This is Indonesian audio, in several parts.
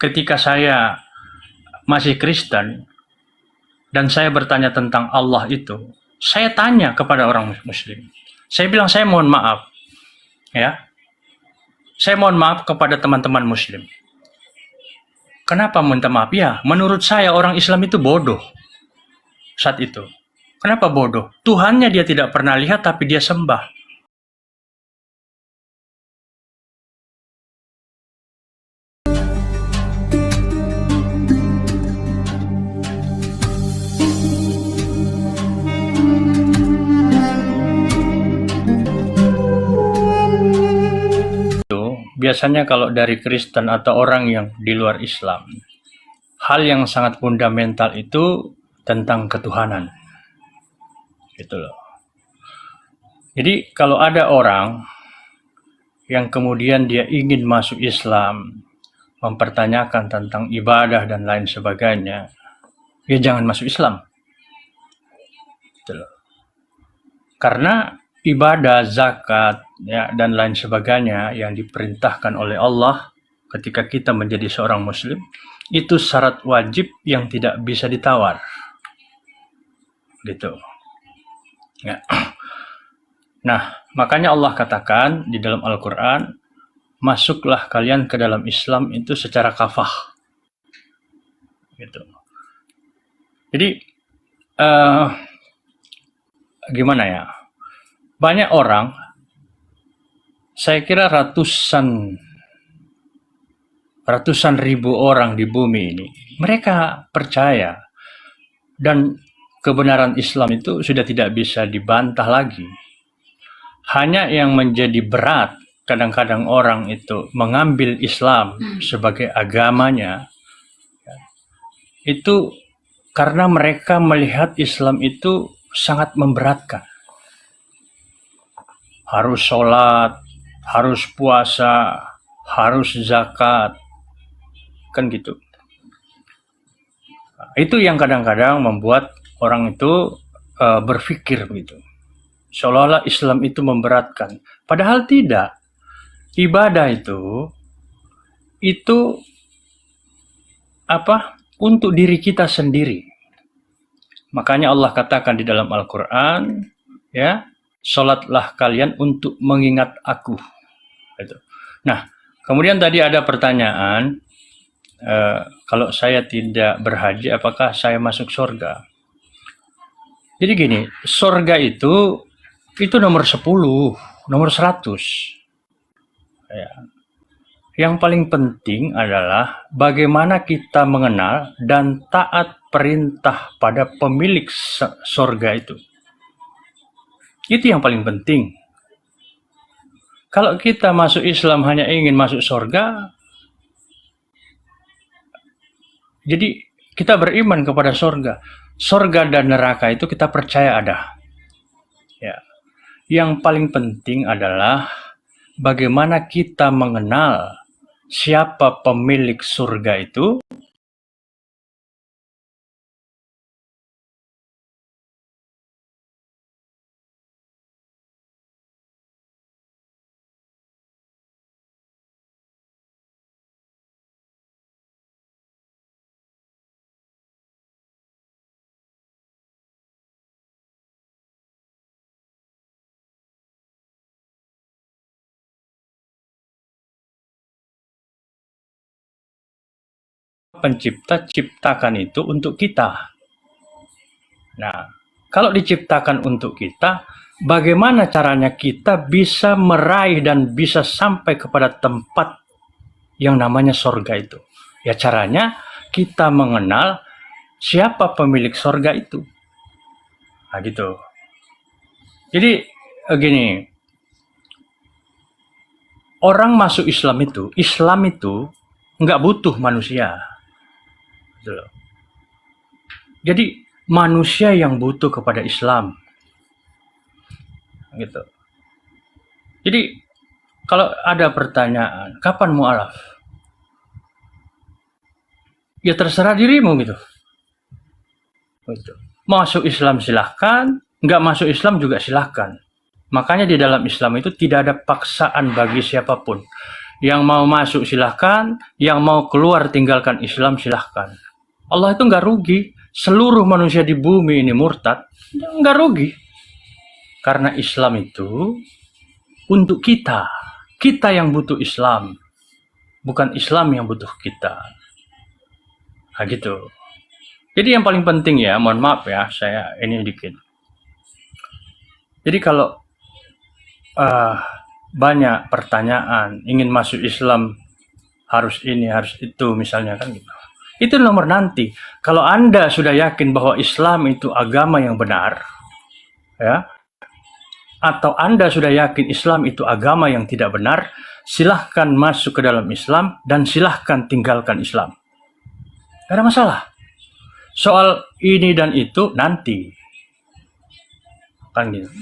ketika saya masih Kristen dan saya bertanya tentang Allah itu, saya tanya kepada orang Muslim. Saya bilang, saya mohon maaf, ya. Saya mohon maaf kepada teman-teman Muslim. Kenapa minta maaf? Ya, menurut saya orang Islam itu bodoh saat itu. Kenapa bodoh? Tuhannya dia tidak pernah lihat, tapi dia sembah. Biasanya kalau dari Kristen atau orang yang di luar Islam, hal yang sangat fundamental itu tentang ketuhanan. Gitu loh. Jadi kalau ada orang yang kemudian dia ingin masuk Islam, mempertanyakan tentang ibadah dan lain sebagainya, ya jangan masuk Islam. Gitu loh. Karena ibadah, zakat, ya, dan lain sebagainya yang diperintahkan oleh Allah ketika kita menjadi seorang Muslim, itu syarat wajib yang tidak bisa ditawar. Gitu. Ya. Nah, makanya Allah katakan di dalam Al-Quran, masuklah kalian ke dalam Islam itu secara kafah. Gitu. Jadi, gimana ya? Banyak orang, saya kira ratusan ribu orang di bumi ini, mereka percaya dan kebenaran Islam itu sudah tidak bisa dibantah lagi. Hanya yang menjadi berat kadang-kadang orang itu mengambil Islam sebagai agamanya, itu karena mereka melihat Islam itu sangat memberatkan. Harus sholat, harus puasa, harus zakat, kan gitu. Itu yang kadang-kadang membuat orang itu berpikir begitu, seolah-olah Islam itu memberatkan. Padahal tidak. Ibadah itu untuk diri kita sendiri. Makanya Allah katakan di dalam Al-Quran, ya, sholatlah kalian untuk mengingat aku. Nah, kemudian tadi ada pertanyaan, kalau saya tidak berhaji, apakah saya masuk surga? Jadi gini, surga itu nomor 10, nomor 100. Ya. Yang paling penting adalah bagaimana kita mengenal dan taat perintah pada pemilik surga itu. Itu yang paling penting. Kalau kita masuk Islam hanya ingin masuk surga, jadi kita beriman kepada surga. Surga dan neraka itu kita percaya ada. Ya. Yang paling penting adalah bagaimana kita mengenal siapa pemilik surga itu. Pencipta ciptakan itu untuk kita. Nah, kalau diciptakan untuk kita, bagaimana caranya kita bisa meraih dan bisa sampai kepada tempat yang namanya surga itu? Ya caranya kita mengenal siapa pemilik surga itu. Nah gitu. Jadi gini, orang masuk Islam itu nggak butuh manusia. Jadi manusia yang butuh kepada Islam, gitu. Jadi kalau ada pertanyaan, kapan mu'alaf? Ya terserah dirimu gitu. Masuk Islam silahkan, nggak masuk Islam juga silahkan. Makanya di dalam Islam itu tidak ada paksaan bagi siapapun. Yang mau masuk silahkan, yang mau keluar tinggalkan Islam silahkan. Allah itu nggak rugi. Seluruh manusia di bumi ini murtad, nggak rugi. Karena Islam itu untuk kita. Kita yang butuh Islam. Bukan Islam yang butuh kita. Nah gitu. Jadi yang paling penting ya, mohon maaf ya, saya ini dikit. Jadi kalau banyak pertanyaan, ingin masuk Islam harus ini, harus itu misalnya kan gitu. Itu nomor nanti. Kalau Anda sudah yakin bahwa Islam itu agama yang benar, ya, atau Anda sudah yakin Islam itu agama yang tidak benar, silahkan masuk ke dalam Islam dan silahkan tinggalkan Islam. Tidak ada masalah. Soal ini dan itu nanti. Kan gitu.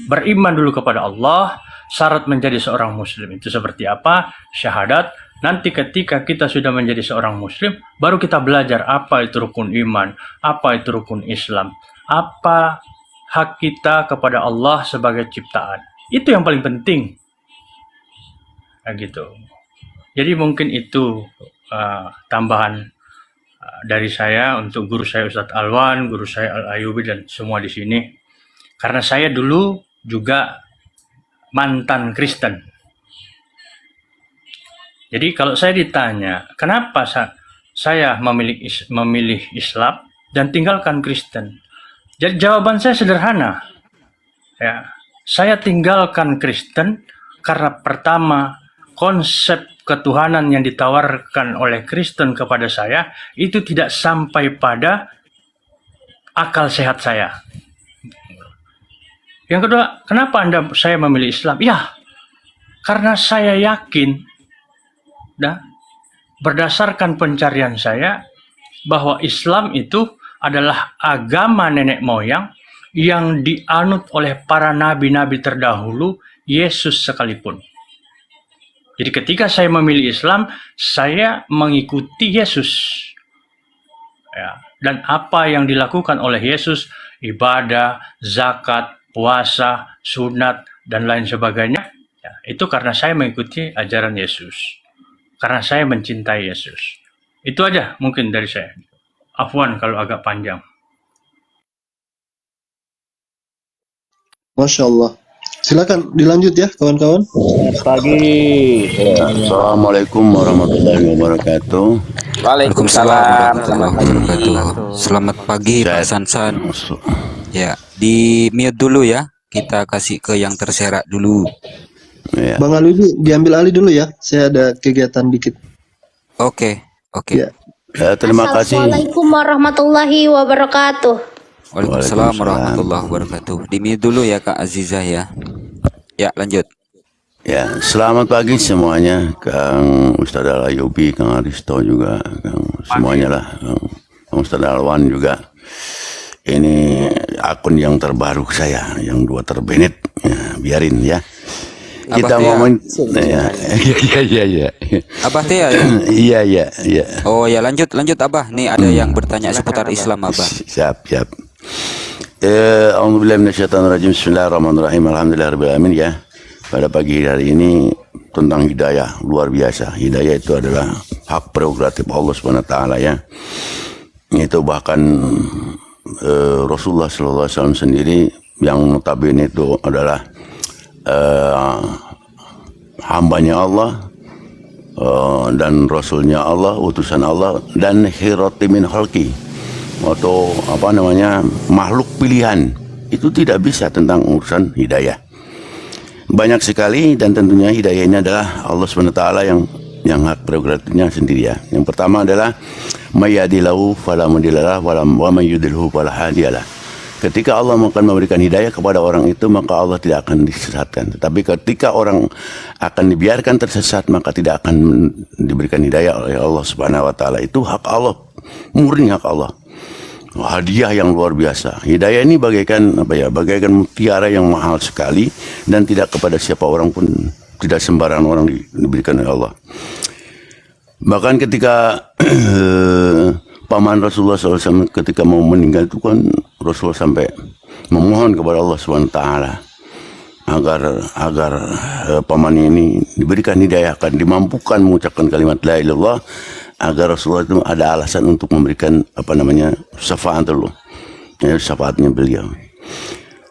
Beriman dulu kepada Allah, syarat menjadi seorang muslim itu seperti apa? Syahadat. Nanti ketika kita sudah menjadi seorang muslim, baru kita belajar apa itu rukun iman, apa itu rukun Islam, apa hak kita kepada Allah sebagai ciptaan. Itu yang paling penting. Nah, gitu. Jadi mungkin itu tambahan dari saya untuk guru saya Ustadz Alwan, guru saya Al-Ayubi dan semua di sini. Karena saya dulu juga mantan Kristen. Jadi kalau saya ditanya, kenapa saya memilih Islam dan tinggalkan Kristen? Jadi jawaban saya sederhana. Ya, saya tinggalkan Kristen karena pertama, konsep ketuhanan yang ditawarkan oleh Kristen kepada saya itu tidak sampai pada akal sehat saya. Yang kedua, kenapa saya memilih Islam? Ya, karena saya yakin, berdasarkan pencarian saya, bahwa Islam itu adalah agama nenek moyang yang dianut oleh para nabi-nabi terdahulu, Yesus sekalipun. Jadi ketika saya memilih Islam, saya mengikuti Yesus. Ya, dan apa yang dilakukan oleh Yesus, ibadah, zakat, puasa, sunat, dan lain sebagainya, ya, itu karena saya mengikuti ajaran Yesus. Karena saya mencintai Yesus. Itu aja mungkin dari saya. Afwan kalau agak panjang. Masya Allah. Silakan dilanjut ya kawan-kawan. Pagi. Assalamualaikum warahmatullahi wabarakatuh. Waalaikumsalam. Selamat pagi. Selamat pagi Pak Sansan. Ya, di mute dulu ya. Kita kasih ke yang terserak dulu. Ya. Bang Ali diambil alih dulu ya. Saya ada kegiatan dikit. Oke. Ya. Terima kasih. Assalamualaikum warahmatullahi wabarakatuh. Waalaikumsalam warahmatullahi wabarakatuh. Di mute dulu ya Kak Azizah ya. Ya, lanjut. Ya, selamat pagi semuanya, Kang Ustadz Al-Ayubi, Kang Aristo juga, Kang semuanya lah, Kang Ustadz Alwan juga. Ini akun yang terbaru saya, yang 2 terbenet, ya, biarin ya. Kita ngomong, ya. Abah Teh ya? Iya. Oh ya, lanjut Abah. Nih ada yang bertanya seputar Islam Abah. Siap. A'udzubillahi minasyaitonirrajim. Bismillahirrahmanirrahim. Alhamdulillahirabbil alamin ya. Pada pagi hari ini tentang hidayah, luar biasa. Hidayah itu adalah hak prerogatif Allah Subhanahu wa taala ya. Itu bahkan Rasulullah sallallahu alaihi wasallam sendiri yang notabene itu adalah hambanya Allah dan Rasulnya Allah, utusan Allah, dan khirati min khalqi, atau apa namanya, makhluk pilihan. Itu tidak bisa tentang urusan hidayah. Banyak sekali, dan tentunya hidayah ini adalah Allah SWT yang hak prerogatifnya sendiri ya. Yang pertama adalah mayyadilahu fala mudhillalah wa may yudhlilhu fala hadiyalah. Ketika Allah akan memberikan hidayah kepada orang itu, maka Allah tidak akan disesatkan. Tetapi ketika orang akan dibiarkan tersesat, maka tidak akan diberikan hidayah oleh Allah Subhanahu wa taala. Itu hak Allah, murni hak Allah. Hadiah yang luar biasa. Hidayah ini bagaikan bagaikan mutiara yang mahal sekali, dan tidak kepada siapa orang pun, tidak sembarangan orang diberikan oleh Allah. Bahkan ketika paman Rasulullah SAW ketika mau meninggal itu kan, Rasulullah sampai memohon kepada Allah SWT agar pamannya ini diberikan hidayah, akan dimampukan mengucapkan kalimat la ilaha illallah, agar Rasulullah itu ada alasan untuk memberikan syafaat dulu, syafaatnya beliau.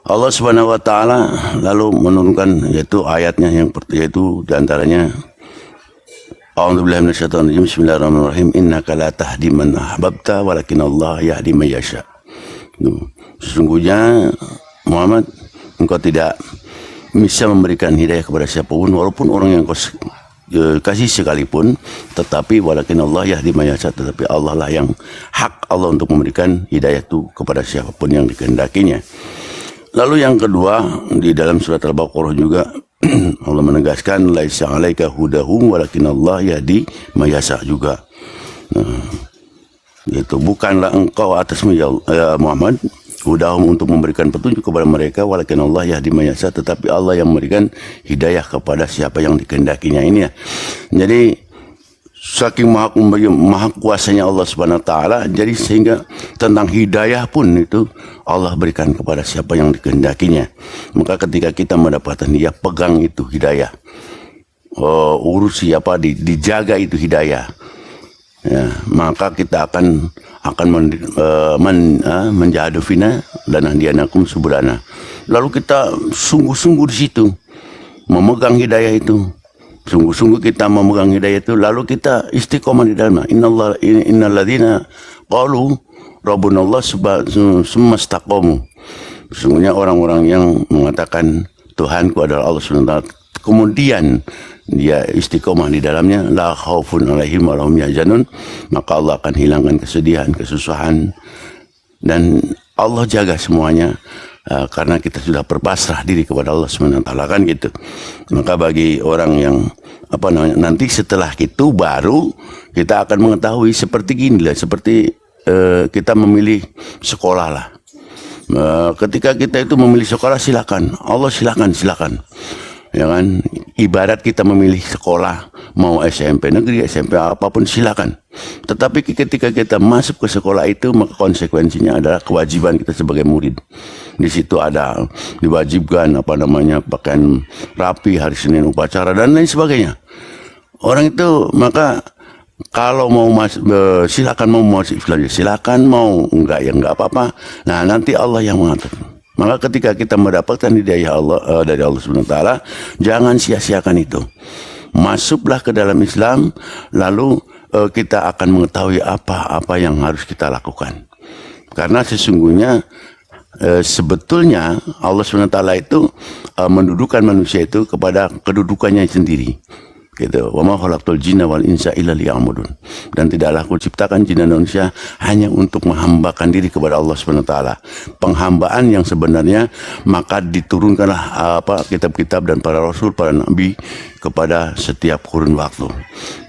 Allah Subhanahu wa taala lalu menurunkan yaitu ayatnya yaitu diantaranya A'udzubillahi minasyaitonir rajim. Bismillahirrahmanirrahim. Innaka la tahdi man ahbabta walakin Allah yahdi man yasha. Sesungguhnya Muhammad, engkau tidak bisa memberikan hidayah kepada siapapun walaupun orang yang kau kasih sekalipun, tetapi walakin Allah yahdi man yasha, tetapi Allah lah yang hak Allah untuk memberikan hidayah itu kepada siapapun yang dikehendakinya. Lalu yang kedua, di dalam surat Al-Baqarah juga Allah menegaskan laisa 'alaika hudahum walakin Allah yahdi may yasha juga. Itu bukanlah engkau atasmu ya Muhammad hudahum untuk memberikan petunjuk kepada mereka, walakin Allah yahdi may yasha, tetapi Allah yang memberikan hidayah kepada siapa yang dikehendakinya ini ya. Jadi saking maha kuasanya Allah Subhanahu wa taala, jadi sehingga tentang hidayah pun itu Allah berikan kepada siapa yang dikehendakinya. Maka ketika kita mendapatkan dia, pegang itu hidayah, urusi dijaga itu hidayah, ya, maka kita akan menjahadu fina dan ahdiyanakum subulana. Lalu kita sungguh-sungguh di situ memegang hidayah itu. Sungguh-sungguh kita memegang hidayah itu, lalu kita istiqomah di dalamnya. Innalladzina qalu rabbunallah summa istaqamu. Sesungguhnya orang-orang yang mengatakan Tuhanku adalah Allah SWT, kemudian dia istiqomah di dalamnya, la khaufun alaihim wa lahum yahzanun, maka Allah akan hilangkan kesedihan, kesusahan, dan Allah jaga semuanya. Karena kita sudah berpasrah diri kepada Allah SWT kan gitu. Maka bagi orang yang nanti setelah itu baru kita akan mengetahui seperti gini lah, seperti kita memilih sekolah lah. Ketika kita itu memilih sekolah, silakan Allah, silakan ya kan, ibarat kita memilih sekolah, mau SMP negeri, SMP apapun silakan. Tetapi ketika kita masuk ke sekolah itu, maka konsekuensinya adalah kewajiban kita sebagai murid. Di situ ada diwajibkan pakaian rapi, hari Senin upacara dan lain sebagainya. Orang itu maka kalau mau silakan, mau masuk Islam silakan, mau enggak ya enggak apa-apa. Nah, nanti Allah yang mengatur. Maka ketika kita mendapatkan hidayah Allah dari Allah Subhanahu wa taala, jangan sia-siakan itu. Masuklah ke dalam Islam, lalu kita akan mengetahui apa yang harus kita lakukan. Karena sesungguhnya sebetulnya Allah Subhanahu wa taala itu mendudukan manusia itu kepada kedudukannya sendiri. Gitu. Wa ma khalaqtul jinna wal insa illa liya'budun. Dan tidaklah aku ciptakan jin dan manusia hanya untuk menghambakan diri kepada Allah Subhanahu wa taala. Penghambaan yang sebenarnya, maka diturunkanlah kitab-kitab dan para rasul, para nabi kepada setiap kurun waktu.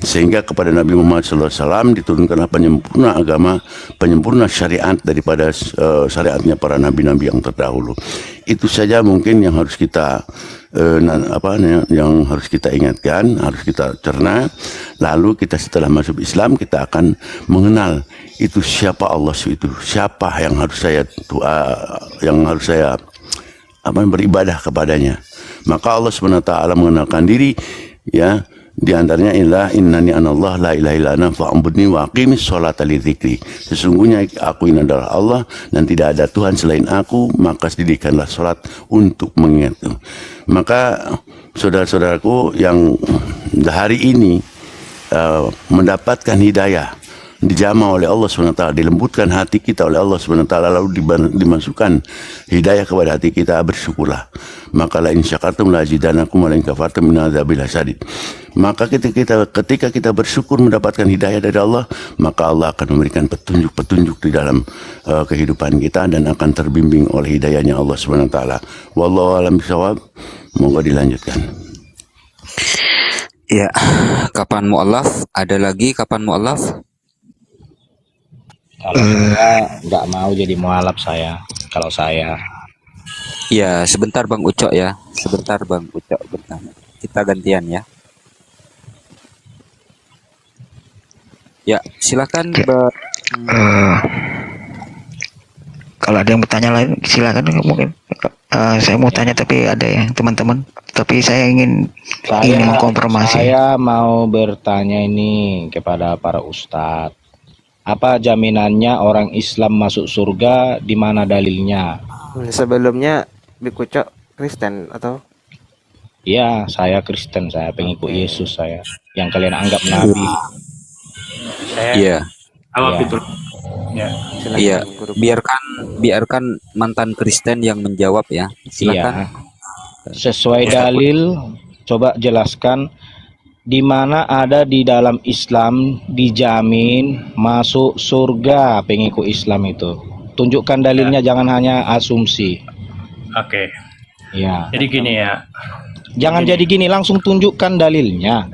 Sehingga kepada Nabi Muhammad SAW diturunkanlah penyempurna agama, penyempurna syariat daripada syariatnya para nabi-nabi yang terdahulu. Itu saja mungkin yang harus kita yang harus kita ingatkan, harus kita cerna. Lalu kita setelah masuk Islam, kita akan mengenal itu siapa Allah itu, siapa yang harus saya beribadah kepadanya. Maka Allah SWT mengenalkan diri, ya, di antaranya innani anallah la ilaha illa ana fa'budni wa aqimis sholata li dzikri. Sesungguhnya aku ini adalah Allah dan tidak ada Tuhan selain aku, maka dirikanlah salat untuk mengingatku. Maka saudara-saudaraku yang hari ini mendapatkan hidayah, dijamah oleh Allah SWT, dilembutkan hati kita oleh Allah SWT, lalu dimasukkan hidayah kepada hati kita, bersyukurlah. Maka la in syakartum la azidannakum wa la in kafartum min adzabil syadid. Maka ketika kita bersyukur mendapatkan hidayah dari Allah, maka Allah akan memberikan petunjuk-petunjuk di dalam kehidupan kita dan akan terbimbing oleh hidayahnya Allah SWT. Wallahu a'lam bishawab. Monggo dilanjutkan. Ya, kapan mu'alaf? Ada lagi kapan mu'alaf? Kalau saya nggak mau jadi mualaf kalau saya. Ya, sebentar Bang Ucok ya. Sebentar Bang Ucok bertanya. Kita gantian ya. Ya, silakan. Kalau ada yang bertanya lain, silakan mungkin. Saya mau tanya tapi ada ya teman-teman. Tapi saya ingin Saya mengkonfirmasi. saya mau bertanya ini kepada para ustadz. Apa jaminannya orang Islam masuk surga? Di mana dalilnya? Sebelumnya Bikucok Kristen atau Ya, saya Kristen, saya pengikut Yesus saya, yang kalian anggap nabi. Saya Iya, jawab Ya. itu. Ya. silakan iya. Guru. Biarkan mantan Kristen yang menjawab ya. Silakan. Iya. Sesuai dalil, coba jelaskan di mana ada di dalam Islam dijamin masuk surga pengikut Islam itu. Tunjukkan dalilnya, jangan hanya asumsi. Oke. Ya. Jadi gini ya. Jangan jadi gini, langsung tunjukkan dalilnya.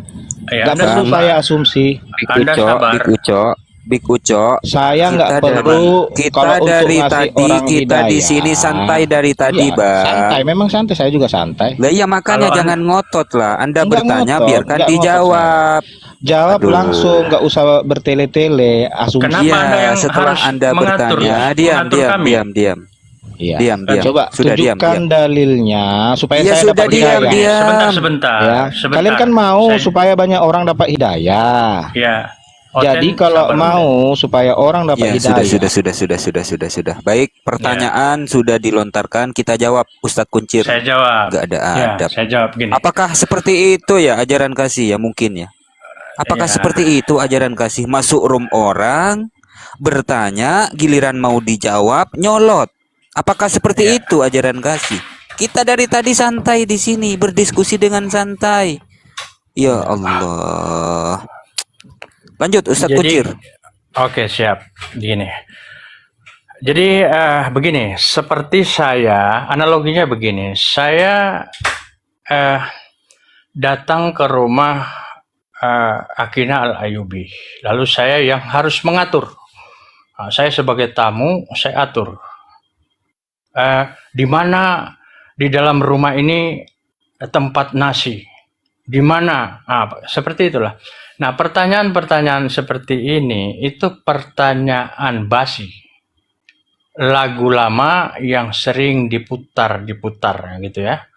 Ya, Gak Anda perlu sabar. saya asumsi. Anda sabar. Big Uco, Saya nggak Kita perlu kita kalau untuk dari ngasih tadi orang kita di hidayah. sini santai dari tadi, Iya, Bang. santai, memang santai, saya juga santai. Lah iya makanya Kalau jangan ngotot lah. Anda Enggak bertanya ngotot, biarkan enggak ngotot dijawab. Jawab Aduh. langsung, nggak usah bertele-tele, asumsi. Kenapa Anda Iya, yang setelah harus Anda mengatur bertanya, diam, mengatur diam, kami? diam. Iya. Diam. Coba Sudah diam, tunjukkan diam. dalilnya supaya Iya, saya sudah dapat diam, hidayah. diam. Sebentar. Ya. Sebentar. Kalian kan mau Saya- supaya banyak orang dapat hidayah. Ya. Jadi Oten, kalau sabar. mau supaya orang dapat Ya, hidayah. sudah. Baik, pertanyaan sudah dilontarkan, kita jawab Ustadz Kuncir. Saya jawab. Nggak ada Ya, adab. saya jawab gini. Apakah seperti itu ya ajaran kasih ya mungkin ya? Apakah Ya. seperti itu ajaran kasih? Masuk room orang, bertanya, giliran mau dijawab, nyolot. Apakah seperti Ya. itu ajaran kasih? Kita dari tadi santai di sini, berdiskusi dengan santai. Ya Allah. Lanjut Ustadz Kuncir. Oke, siap. Gini. Jadi begini, seperti saya, analoginya begini. Saya datang ke rumah Akina Al-Ayubi. Lalu saya yang harus mengatur. Nah, saya sebagai tamu, saya atur. Di mana di dalam rumah ini tempat nasi? Di mana? Seperti itulah. Nah, pertanyaan-pertanyaan seperti ini itu pertanyaan basi. Lagu lama yang sering diputar gitu ya.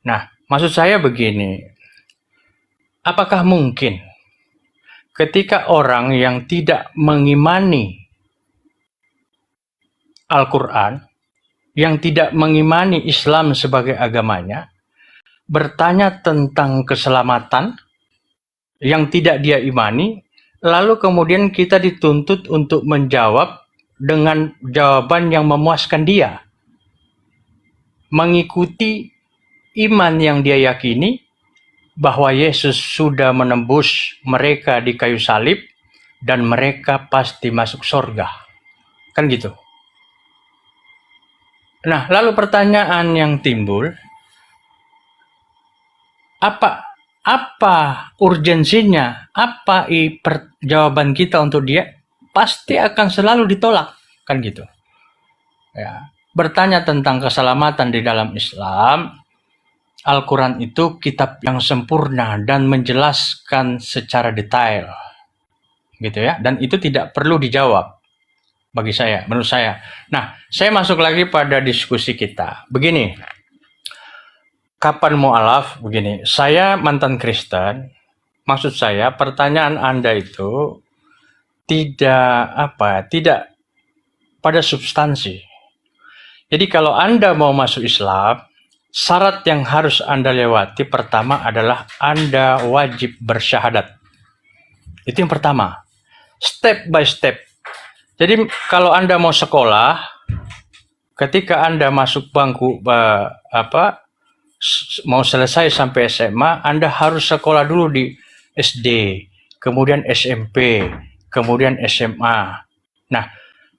Nah, maksud saya begini. Apakah mungkin ketika orang yang tidak mengimani Al-Quran, yang tidak mengimani Islam sebagai agamanya, bertanya tentang keselamatan yang tidak dia imani, lalu kemudian kita dituntut untuk menjawab dengan jawaban yang memuaskan dia, mengikuti iman yang dia yakini bahwa Yesus sudah menembus mereka di kayu salib dan mereka pasti masuk surga, kan gitu. Nah, lalu pertanyaan yang timbul, apa urgensinya? Apa jawaban kita untuk dia? Pasti akan selalu ditolak, kan gitu. Ya, bertanya tentang keselamatan di dalam Islam, Al-Quran itu kitab yang sempurna dan menjelaskan secara detail, gitu ya. Dan itu tidak perlu dijawab bagi saya, menurut saya. Nah, saya masuk lagi pada diskusi kita. Begini. Kapan mu'alaf? Begini, saya mantan Kristen. Maksud saya, pertanyaan Anda itu tidak pada substansi. Jadi kalau Anda mau masuk Islam, syarat yang harus Anda lewati pertama adalah Anda wajib bersyahadat. Itu yang pertama. Step by step. Jadi kalau Anda mau sekolah, ketika Anda masuk bangku mau selesai sampai SMA, Anda harus sekolah dulu di SD, kemudian SMP, kemudian SMA. Nah,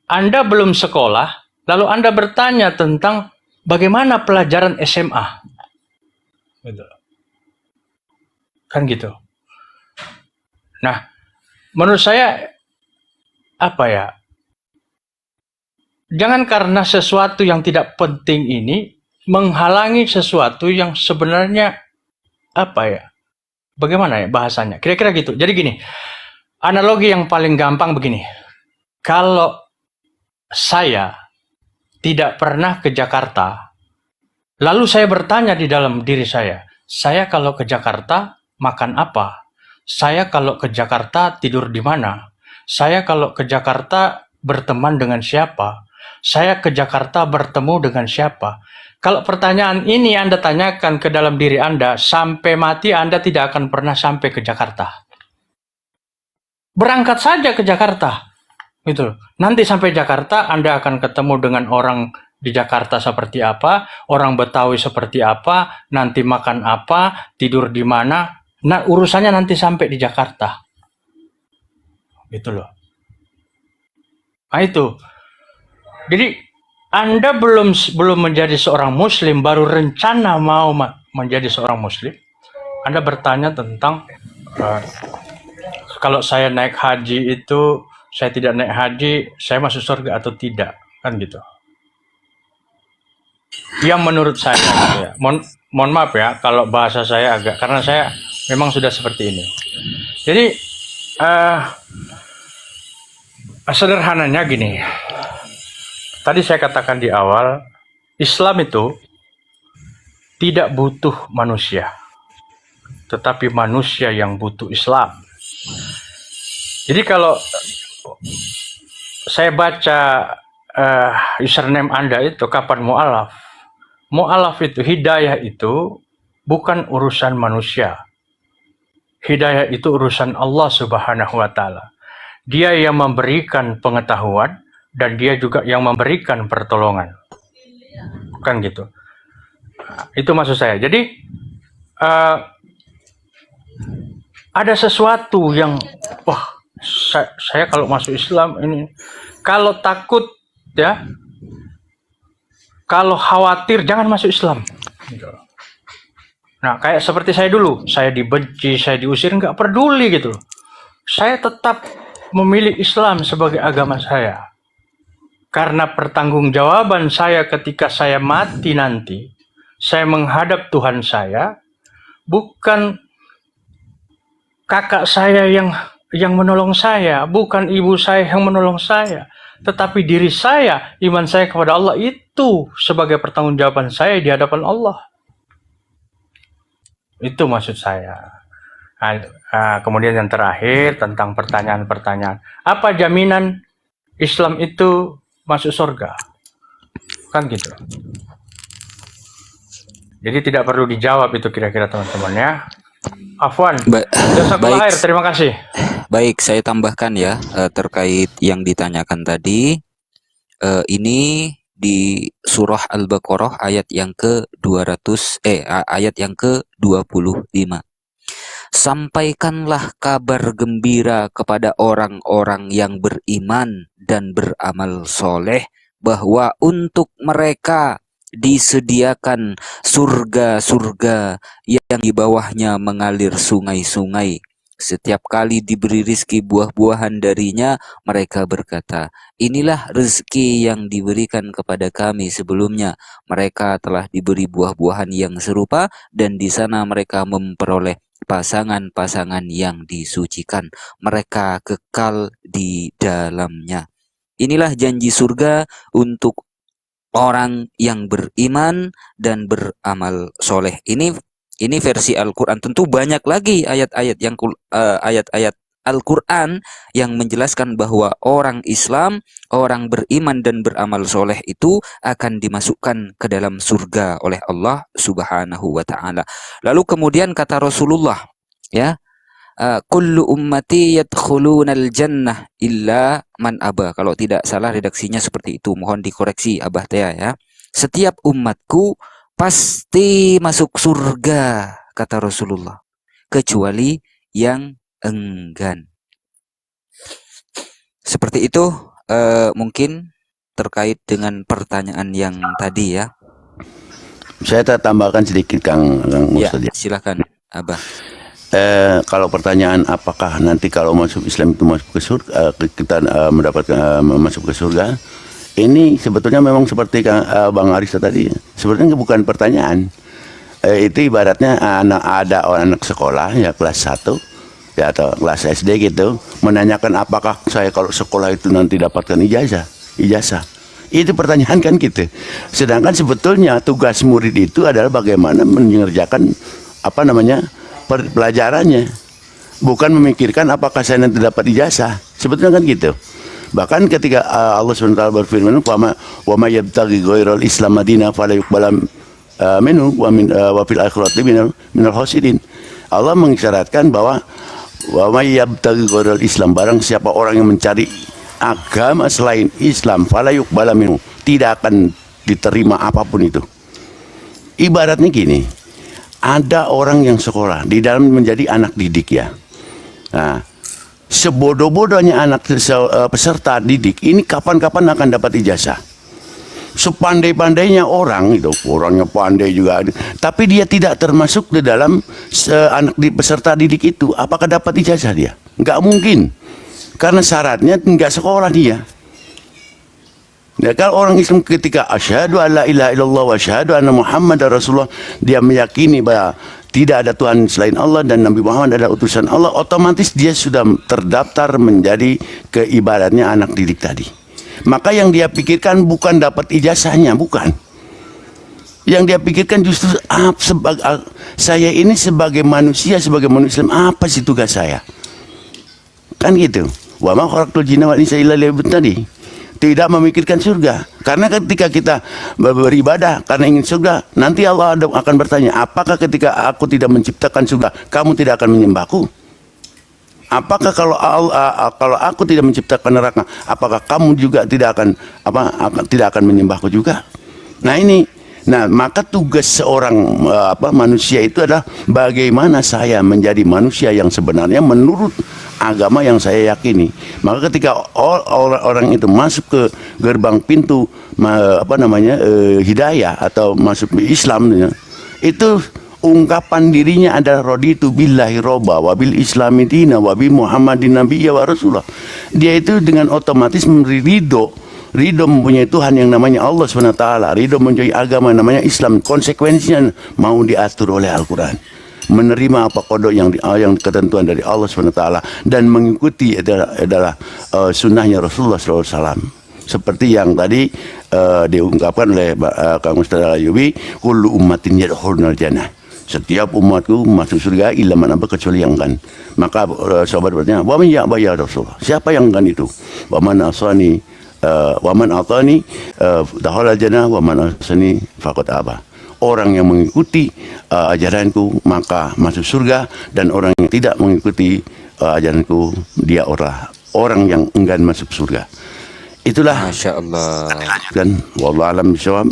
Anda belum sekolah, lalu Anda bertanya tentang bagaimana pelajaran SMA. Gitu. Kan gitu. Nah, menurut saya jangan karena sesuatu yang tidak penting ini menghalangi sesuatu yang sebenarnya bagaimana ya bahasanya? Kira-kira gitu. Jadi gini, analogi yang paling gampang begini. Kalau saya tidak pernah ke Jakarta, Lalu saya bertanya di dalam diri saya kalau ke Jakarta makan apa? Saya kalau ke Jakarta tidur di mana? Saya kalau ke Jakarta berteman dengan siapa? Saya ke Jakarta bertemu dengan siapa? Kalau pertanyaan ini Anda tanyakan ke dalam diri Anda, sampai mati Anda tidak akan pernah sampai ke Jakarta. Berangkat saja ke Jakarta. Gitu. Nanti sampai Jakarta Anda akan ketemu dengan orang di Jakarta seperti apa, orang Betawi seperti apa, nanti makan apa, tidur di mana. Nah, urusannya nanti sampai di Jakarta. Gitu loh. Nah, itu. Jadi Anda belum menjadi seorang muslim, baru rencana mau menjadi seorang muslim. Anda bertanya tentang kalau saya naik haji itu, saya tidak naik haji, saya masuk surga atau tidak, kan gitu. Yang menurut saya gitu ya. Mohon maaf ya kalau bahasa saya agak, karena saya memang sudah seperti ini. Jadi sederhananya gini. Tadi saya katakan di awal, Islam itu tidak butuh manusia, tetapi manusia yang butuh Islam. Jadi kalau saya baca username Anda itu kapan mu'alaf. Mu'alaf itu, hidayah itu bukan urusan manusia. Hidayah itu urusan Allah Subhanahu wa Ta'ala. Dia yang memberikan pengetahuan dan dia juga yang memberikan pertolongan. Kan gitu. Itu maksud saya. Jadi ada sesuatu yang saya kalau masuk Islam ini, kalau takut ya, kalau khawatir jangan masuk Islam. Nah, kayak seperti saya dulu, saya dibenci, saya diusir, nggak peduli gitu. Saya tetap memilih Islam sebagai agama saya. Karena pertanggungjawaban saya ketika saya mati nanti, saya menghadap Tuhan saya, bukan kakak saya yang menolong saya, bukan ibu saya yang menolong saya, tetapi diri saya, iman saya kepada Allah itu sebagai pertanggungjawaban saya di hadapan Allah. Itu maksud saya. Kemudian yang terakhir tentang pertanyaan-pertanyaan. Apa jaminan Islam itu masuk surga? Kan gitu. Jadi tidak perlu dijawab itu kira-kira teman-teman ya. Afwan. Jazakallah khair, terima kasih. Baik, saya tambahkan ya terkait yang ditanyakan tadi. Ini di surah Al-Baqarah ayat yang ayat yang ke-25. Sampaikanlah kabar gembira kepada orang-orang yang beriman dan beramal soleh bahwa untuk mereka disediakan surga-surga yang di bawahnya mengalir sungai-sungai. Setiap kali diberi rizki buah-buahan darinya, mereka berkata, inilah rezeki yang diberikan kepada kami sebelumnya. Mereka telah diberi buah-buahan yang serupa dan di sana mereka memperoleh pasangan-pasangan yang disucikan. Mereka kekal di dalamnya. Inilah janji surga untuk orang yang beriman dan beramal soleh. Ini versi Al-Quran. Tentu banyak lagi ayat-ayat Al-Quran yang menjelaskan bahwa orang Islam, orang beriman dan beramal soleh itu akan dimasukkan ke dalam surga oleh Allah Subhanahu wa Ta'ala. Lalu kemudian kata Rasulullah, ya, kullu ummati yadkhulunal jannah illa man aba. Kalau tidak salah redaksinya seperti itu, mohon dikoreksi Abah Tea ya. Setiap umatku pasti masuk surga, kata Rasulullah, kecuali yang enggan. Seperti itu mungkin terkait dengan pertanyaan yang tadi ya. Saya tambahkan sedikit Kang Ustaz. Ya, silakan Abah. Kalau pertanyaan apakah nanti kalau masuk Islam itu masuk ke surga, kita mendapatkan masuk ke surga, ini sebetulnya memang seperti Bang Arista tadi, sebetulnya bukan pertanyaan. Itu ibaratnya ada anak sekolah ya kelas 1 ya atau kelas SD gitu, menanyakan apakah saya kalau sekolah itu nanti dapatkan ijazah. Itu pertanyaan kan gitu. Sedangkan sebetulnya tugas murid itu adalah bagaimana mengerjakan apa namanya pelajarannya, bukan memikirkan apakah saya nanti dapat ijazah. Sebetulnya kan gitu. Bahkan ketika Allah SWT berfirman, wa may yabtaghi ghairal Islam madina fala yuqbala minhu wa fil akhirati minal khasirin. Allah mengisyaratkan bahwa wa may yabtaghi ghairal Islam, barang siapa orang yang mencari agama selain Islam fala yuqbala minhu, tidak akan diterima apapun itu. Ibaratnya gini, ada orang yang sekolah di dalam menjadi anak didik ya. Nah, sebodoh-bodohnya anak peserta didik ini kapan-kapan akan dapat ijazah. Sepandai-pandainya orang itu, orangnya pandai juga, tapi dia tidak termasuk di dalam peserta didik itu, apakah dapat ijazah dia? Nggak mungkin, karena syaratnya nggak sekolah dia. Nah, kalau orang Islam ketika asyhadu alla ilaha illallah wa asyhadu anna Muhammadar Rasulullah, dia meyakini bahwa tidak ada Tuhan selain Allah dan Nabi Muhammad adalah utusan Allah, otomatis dia sudah terdaftar menjadi keibaratnya anak didik tadi. Maka yang dia pikirkan bukan dapat ijazahnya, bukan. Yang dia pikirkan justru saya ini sebagai manusia Islam, apa sih tugas saya? Kan gitu. Wa ma khalaqtul jinna wal insa illa liya'budun tadi. Tidak memikirkan surga. Karena ketika kita beribadah karena ingin surga, nanti Allah akan bertanya, apakah ketika aku tidak menciptakan surga, kamu tidak akan menyembahku? Apakah kalau aku tidak menciptakan neraka, apakah kamu juga tidak akan menyembahku juga? Nah, maka tugas seorang manusia itu adalah bagaimana saya menjadi manusia yang sebenarnya menurut agama yang saya yakini. Maka ketika orang itu masuk ke gerbang pintu hidayah atau masuk ke Islam, itu ungkapan dirinya adalah raditu billahi robba wa bil islami dina wa bi muhammadin nabiyya wa rasulullah. Dia itu dengan otomatis memberi ridho mempunyai Tuhan yang namanya Allah SWT, ridho mempunyai agama yang namanya Islam, konsekuensinya mau diatur oleh Al-Quran, menerima apa kodok yang ketentuan dari Allah SWT, dan mengikuti adalah sunnahnya Rasulullah SAW. Seperti yang tadi diungkapkan oleh Kang Ustaz Al-Ayyubi, kullu ummatin yadkhulunal jannah, setiap umatku masuk surga illa man aba, kecuali yang kan. Maka sahabat bertanya, wa man ya'ba ya Rasulullah, siapa yang kan itu? Wa man asani waman atani dakhala jannah waman asani faqad aba. Orang yang mengikuti ajaranku maka masuk surga, dan orang yang tidak mengikuti ajaranku dia orang yang enggan masuk surga. Itulah. Masya Allah. Dan wallahu alam bisawab.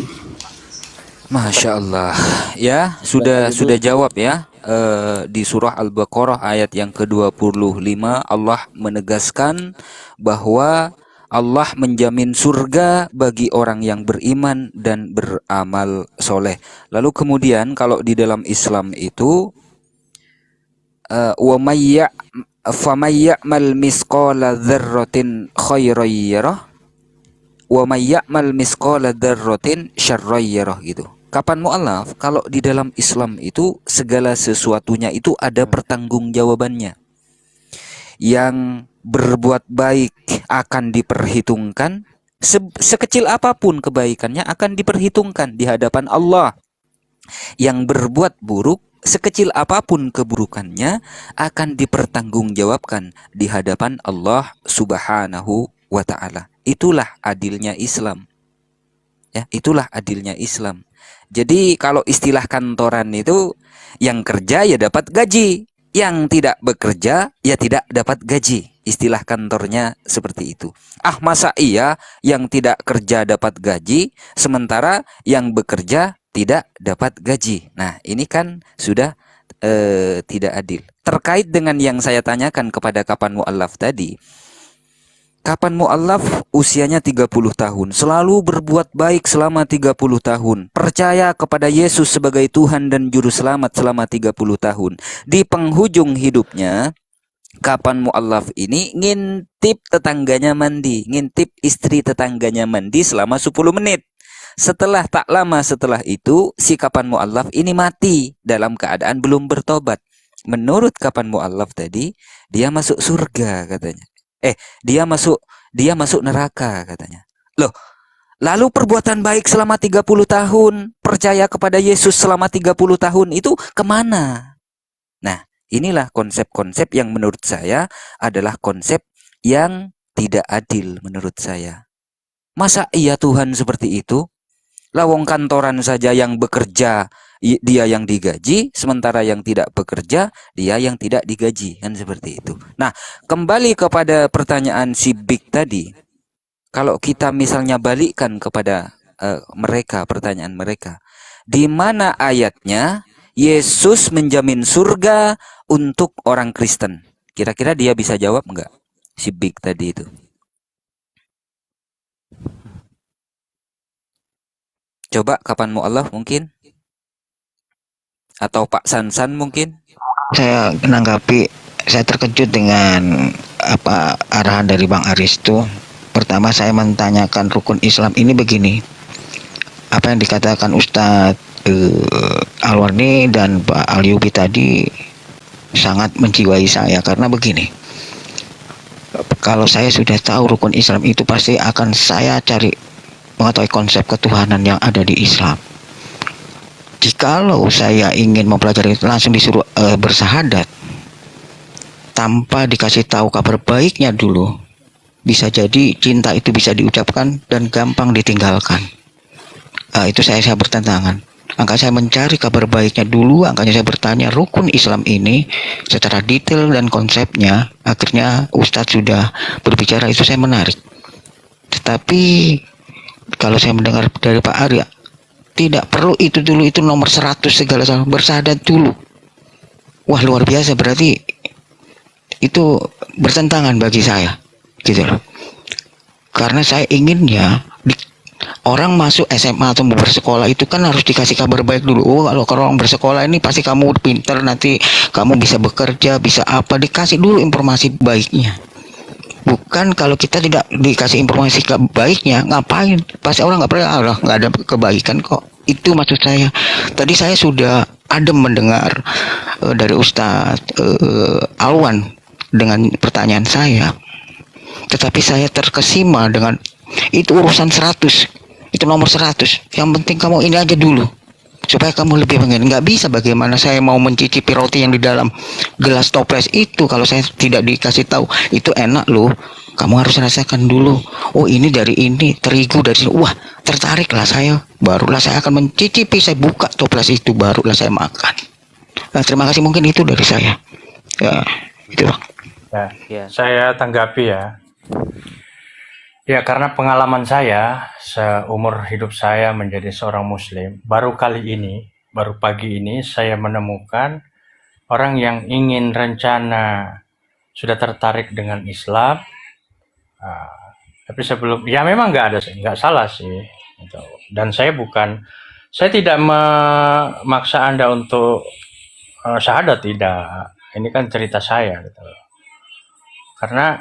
Masya Allah. Ya, sudah jawab ya. Di surah Al-Baqarah ayat yang ke-25 Allah menegaskan bahwa Allah menjamin surga bagi orang yang beriman dan beramal soleh. Lalu kemudian kalau di dalam Islam itu wa may ya'mal misqala dzarratin khairan yarah wa may ya'mal misqala dzarratin syarran yarah gitu. Kapan mu'alaf? Kalau di dalam Islam itu segala sesuatunya itu ada pertanggungjawabannya. Yang berbuat baik akan diperhitungkan, sekecil apapun kebaikannya akan diperhitungkan di hadapan Allah. Yang berbuat buruk, sekecil apapun keburukannya akan dipertanggungjawabkan di hadapan Allah Subhanahu wa ta'ala. Itulah adilnya Islam. Ya, itulah adilnya Islam. Jadi kalau istilah kantoran itu, yang kerja ya dapat gaji, yang tidak bekerja ya tidak dapat gaji. Istilah kantornya seperti itu. Masa iya yang tidak kerja dapat gaji, sementara yang bekerja tidak dapat gaji. Nah, ini kan sudah tidak adil. Terkait dengan yang saya tanyakan kepada kapan mu'allaf tadi, kapan mu'allaf usianya 30 tahun, selalu berbuat baik selama 30 tahun, percaya kepada Yesus sebagai Tuhan dan Juru Selamat selama 30 tahun. Di penghujung hidupnya, kapan mu'allaf ini ngintip tetangganya mandi, ngintip istri tetangganya mandi selama 10 menit. Setelah tak lama setelah itu, si kapan mu'allaf ini mati dalam keadaan belum bertobat. Menurut kapan mu'allaf tadi, dia masuk surga katanya. Dia masuk neraka katanya. Loh, Lalu perbuatan baik selama 30 tahun, percaya kepada Yesus selama 30 tahun itu kemana? Nah, inilah konsep-konsep yang menurut saya adalah konsep yang tidak adil menurut saya. Masa iya Tuhan seperti itu? Lawong kantoran saja yang bekerja, dia yang digaji, sementara yang tidak bekerja, dia yang tidak digaji. Kan seperti itu. Nah, kembali kepada pertanyaan si Big tadi. Kalau kita misalnya balikkan kepada mereka, pertanyaan mereka. Di mana ayatnya Yesus menjamin surga untuk orang Kristen? Kira-kira dia bisa jawab enggak? Si Big tadi itu. Coba kapan mu'alaf mungkin? Atau Pak Sansan mungkin? Saya menanggapi, saya terkejut dengan apa arahan dari Bang Aris itu. Pertama saya menanyakan rukun Islam ini begini. Apa yang dikatakan Ustadz Alwarni dan Pak Alyubi tadi sangat menjiwai saya karena begini. Kalau saya sudah tahu rukun Islam itu pasti akan saya cari mengetahui konsep ketuhanan yang ada di Islam. Jikalau saya ingin mempelajari langsung disuruh bersahadat tanpa dikasih tahu kabar baiknya dulu, bisa jadi cinta itu bisa diucapkan dan gampang ditinggalkan. Itu saya bertentangan. Angka saya mencari kabar baiknya dulu, angkanya saya bertanya rukun Islam ini secara detail dan konsepnya. Akhirnya Ustadz sudah berbicara, itu saya menarik. Tetapi kalau saya mendengar dari Pak Arya, tidak perlu itu dulu, itu nomor 100 segala salah, bersahadat dulu. Wah, luar biasa, berarti itu bertentangan bagi saya, gitu loh. Karena saya inginnya orang masuk SMA atau mau bersekolah itu kan harus dikasih kabar baik dulu. Oh, kalau orang bersekolah ini pasti kamu pinter, nanti kamu bisa bekerja, bisa apa, dikasih dulu informasi baiknya. Bukan kalau kita tidak dikasih informasi baiknya, ngapain? Pasti orang nggak pernah, nggak ada kebaikan kok. Itu maksud saya. Tadi saya sudah adem mendengar dari Ustadz Alwan dengan pertanyaan saya. Tetapi saya terkesima dengan itu urusan 100. Itu nomor 100. Yang penting kamu ini aja dulu. Supaya kamu lebih pengen. Nggak bisa bagaimana saya mau mencicipi roti yang di dalam gelas toples itu kalau saya tidak dikasih tahu. Itu enak loh. Kamu harus rasakan dulu. Oh, ini dari ini, terigu dari sini. Wah, tertariklah saya. Barulah saya akan mencicipi. Saya buka toples itu, barulah saya makan. Nah, terima kasih, mungkin itu dari saya. Ya, itu. Ya, saya tanggapi ya. Ya, karena pengalaman saya seumur hidup saya menjadi seorang Muslim, baru pagi ini saya menemukan orang yang ingin rencana sudah tertarik dengan Islam, tapi sebelum, ya memang nggak salah sih, gitu. Dan saya tidak memaksa Anda untuk syahadat, tidak. Ini kan cerita saya, gitu. Karena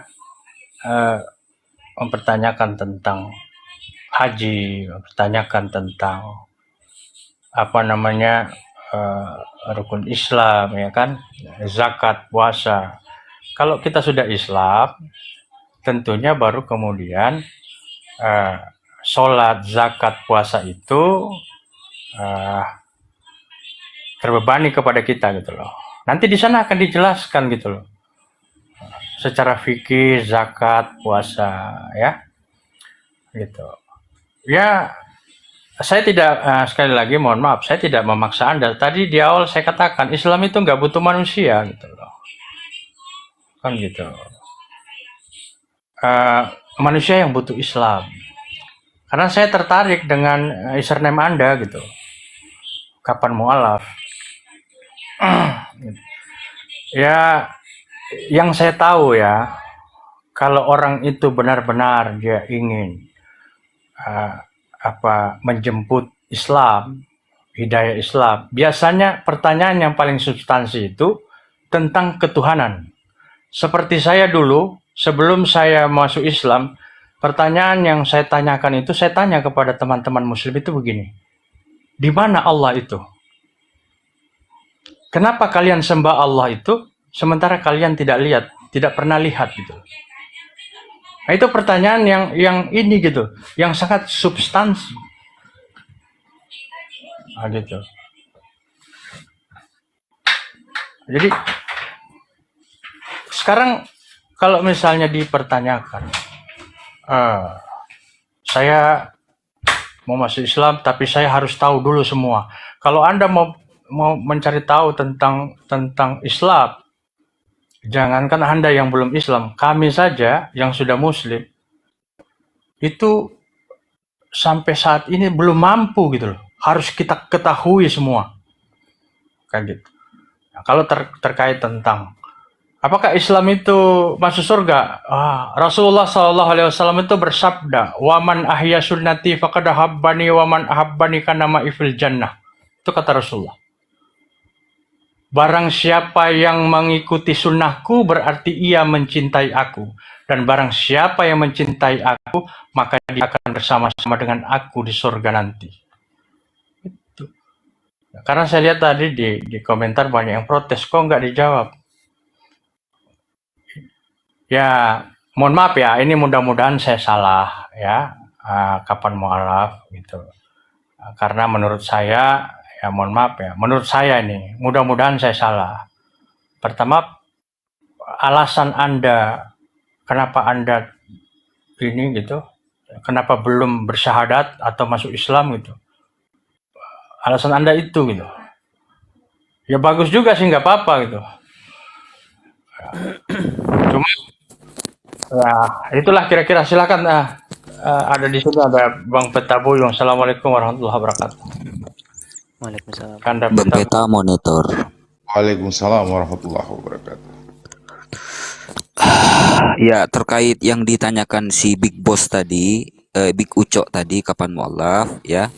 mempertanyakan tentang haji, mempertanyakan tentang rukun Islam, ya kan, zakat, puasa. Kalau kita sudah Islam, tentunya baru kemudian sholat, zakat, puasa itu terbebani kepada kita, gitu loh. Nanti di sana akan dijelaskan, gitu loh, secara fikih, zakat, puasa, ya, gitu. Ya, saya tidak, sekali lagi mohon maaf, saya tidak memaksa Anda. Tadi di awal saya katakan Islam itu nggak butuh manusia, gitu loh, kan gitu. Manusia yang butuh Islam. Karena saya tertarik dengan username Anda, gitu. Kapan mu'alaf? Ya, yang saya tahu ya, kalau orang itu benar-benar dia ingin menjemput Islam, hidayah Islam, biasanya pertanyaan yang paling substansi itu tentang ketuhanan. Seperti saya dulu, sebelum saya masuk Islam, pertanyaan yang saya tanyakan itu, saya tanya kepada teman-teman Muslim itu begini, di mana Allah itu? Kenapa kalian sembah Allah itu? Sementara kalian tidak pernah lihat, gitu. Nah, itu pertanyaan yang ini gitu, yang sangat substansi. Nah, gitu. Jadi sekarang kalau misalnya dipertanyakan, saya mau masuk Islam tapi saya harus tahu dulu semua. Kalau Anda mau mencari tahu tentang Islam, jangankan Anda yang belum Islam, kami saja yang sudah Muslim itu sampai saat ini belum mampu gitu loh. Harus kita ketahui semua, kayak gitu. Nah, kalau terkait tentang apakah Islam itu masuk surga, Rasulullah SAW itu bersabda, "Waman ahya sunnati faqad ahabbani, waman ahabbani kana ma'i fil jannah." Itu kata Rasulullah. Barang siapa yang mengikuti sunnahku berarti ia mencintai aku. Dan barang siapa yang mencintai aku, maka dia akan bersama-sama dengan aku di surga nanti. Itu. Karena saya lihat tadi di komentar banyak yang protes, kok nggak dijawab? Ya, mohon maaf ya, ini mudah-mudahan saya salah ya, kapan mu'alaf gitu. Karena menurut saya, ya mohon maaf ya, menurut saya ini mudah-mudahan saya salah. Pertama, alasan Anda kenapa Anda ini gitu, kenapa belum bersyahadat atau masuk Islam gitu, alasan Anda itu gitu, ya bagus juga sih, nggak apa-apa gitu. Cuma ya itulah kira-kira. Silakan, ada di sini ada Bang Peta Buyung. Assalamualaikum warahmatullahi wabarakatuh. Waalaikumsalam. Kanda Bang Peta. Peta monitor. Waalaikumsalam warahmatullahi wabarakatuh. Ya, terkait yang ditanyakan si Big Boss tadi, Big Ucok tadi, kapan mualaf ya?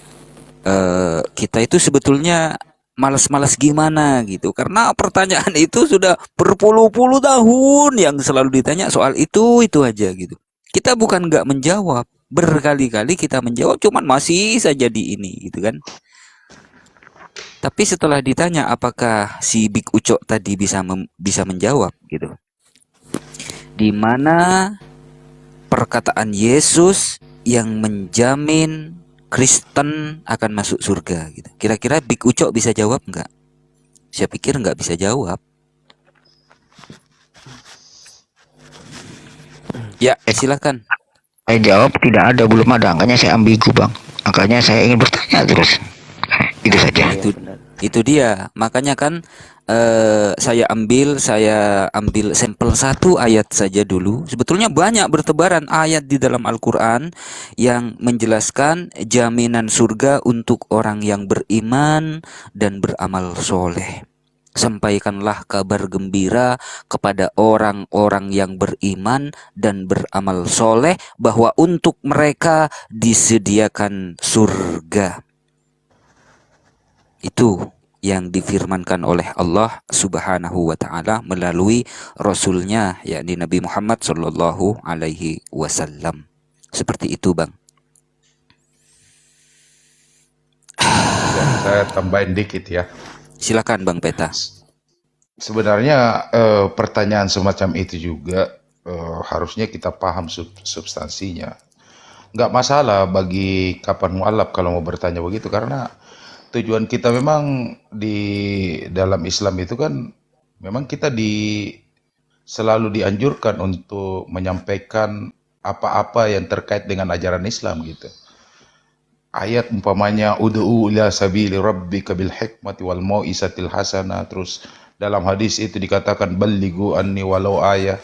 Kita itu sebetulnya malas-malas gimana gitu, karena pertanyaan itu sudah berpuluh-puluh tahun yang selalu ditanya soal itu aja gitu. Kita bukan nggak menjawab, berkali-kali kita menjawab, cuman masih saja di ini gitu kan. Tapi setelah ditanya apakah si Big Ucok tadi bisa menjawab gitu, di mana perkataan Yesus yang menjamin Kristen akan masuk surga gitu. Kira-kira Big Ucok bisa jawab nggak? Saya pikir nggak bisa jawab. Ya, silakan. Saya jawab tidak ada, belum ada, angkanya saya ambigu bang, angkanya saya ingin bertanya terus. Itu saja. Itu dia. Makanya kan saya ambil sampel satu ayat saja dulu. Sebetulnya banyak bertebaran ayat di dalam Al-Quran yang menjelaskan jaminan surga untuk orang yang beriman dan beramal soleh. Sampaikanlah kabar gembira kepada orang-orang yang beriman dan beramal soleh bahwa untuk mereka disediakan surga. Itu yang difirmankan oleh Allah Subhanahu wa taala melalui rasulnya, yakni Nabi Muhammad sallallahu alaihi wasallam. Seperti itu, Bang. Saya tambahin dikit ya. Silakan Bang Peta. Sebenarnya pertanyaan semacam itu juga harusnya kita paham substansinya. Nggak masalah bagi kapan mu'alaf kalau mau bertanya begitu, karena tujuan kita memang di dalam Islam itu kan memang kita selalu dianjurkan untuk menyampaikan apa-apa yang terkait dengan ajaran Islam gitu. Ayat umpamanya ud'u ila sabili rabbika bil hikmati wal mau'izatil hasanah, terus dalam hadis itu dikatakan ballighu anni walau ayah.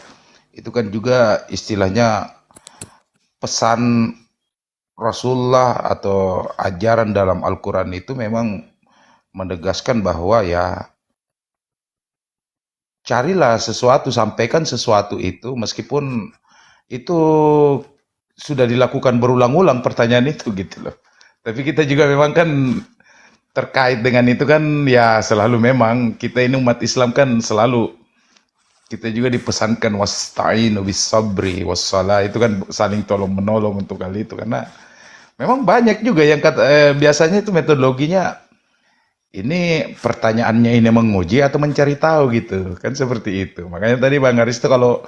Itu kan juga istilahnya pesan Rasulullah atau ajaran dalam Al-Quran itu memang menegaskan bahwa ya carilah sesuatu, sampaikan sesuatu itu meskipun itu sudah dilakukan berulang-ulang pertanyaan itu gitu loh. Tapi kita juga memang kan terkait dengan itu kan ya selalu memang kita ini umat Islam kan selalu kita juga dipesankan wasta'inu bis sabri wassalah, itu kan saling tolong menolong untuk hal itu, karena memang banyak juga yang biasanya itu metodologinya ini pertanyaannya ini menguji atau mencari tahu gitu kan, seperti itu. Makanya tadi Bang Haris itu kalau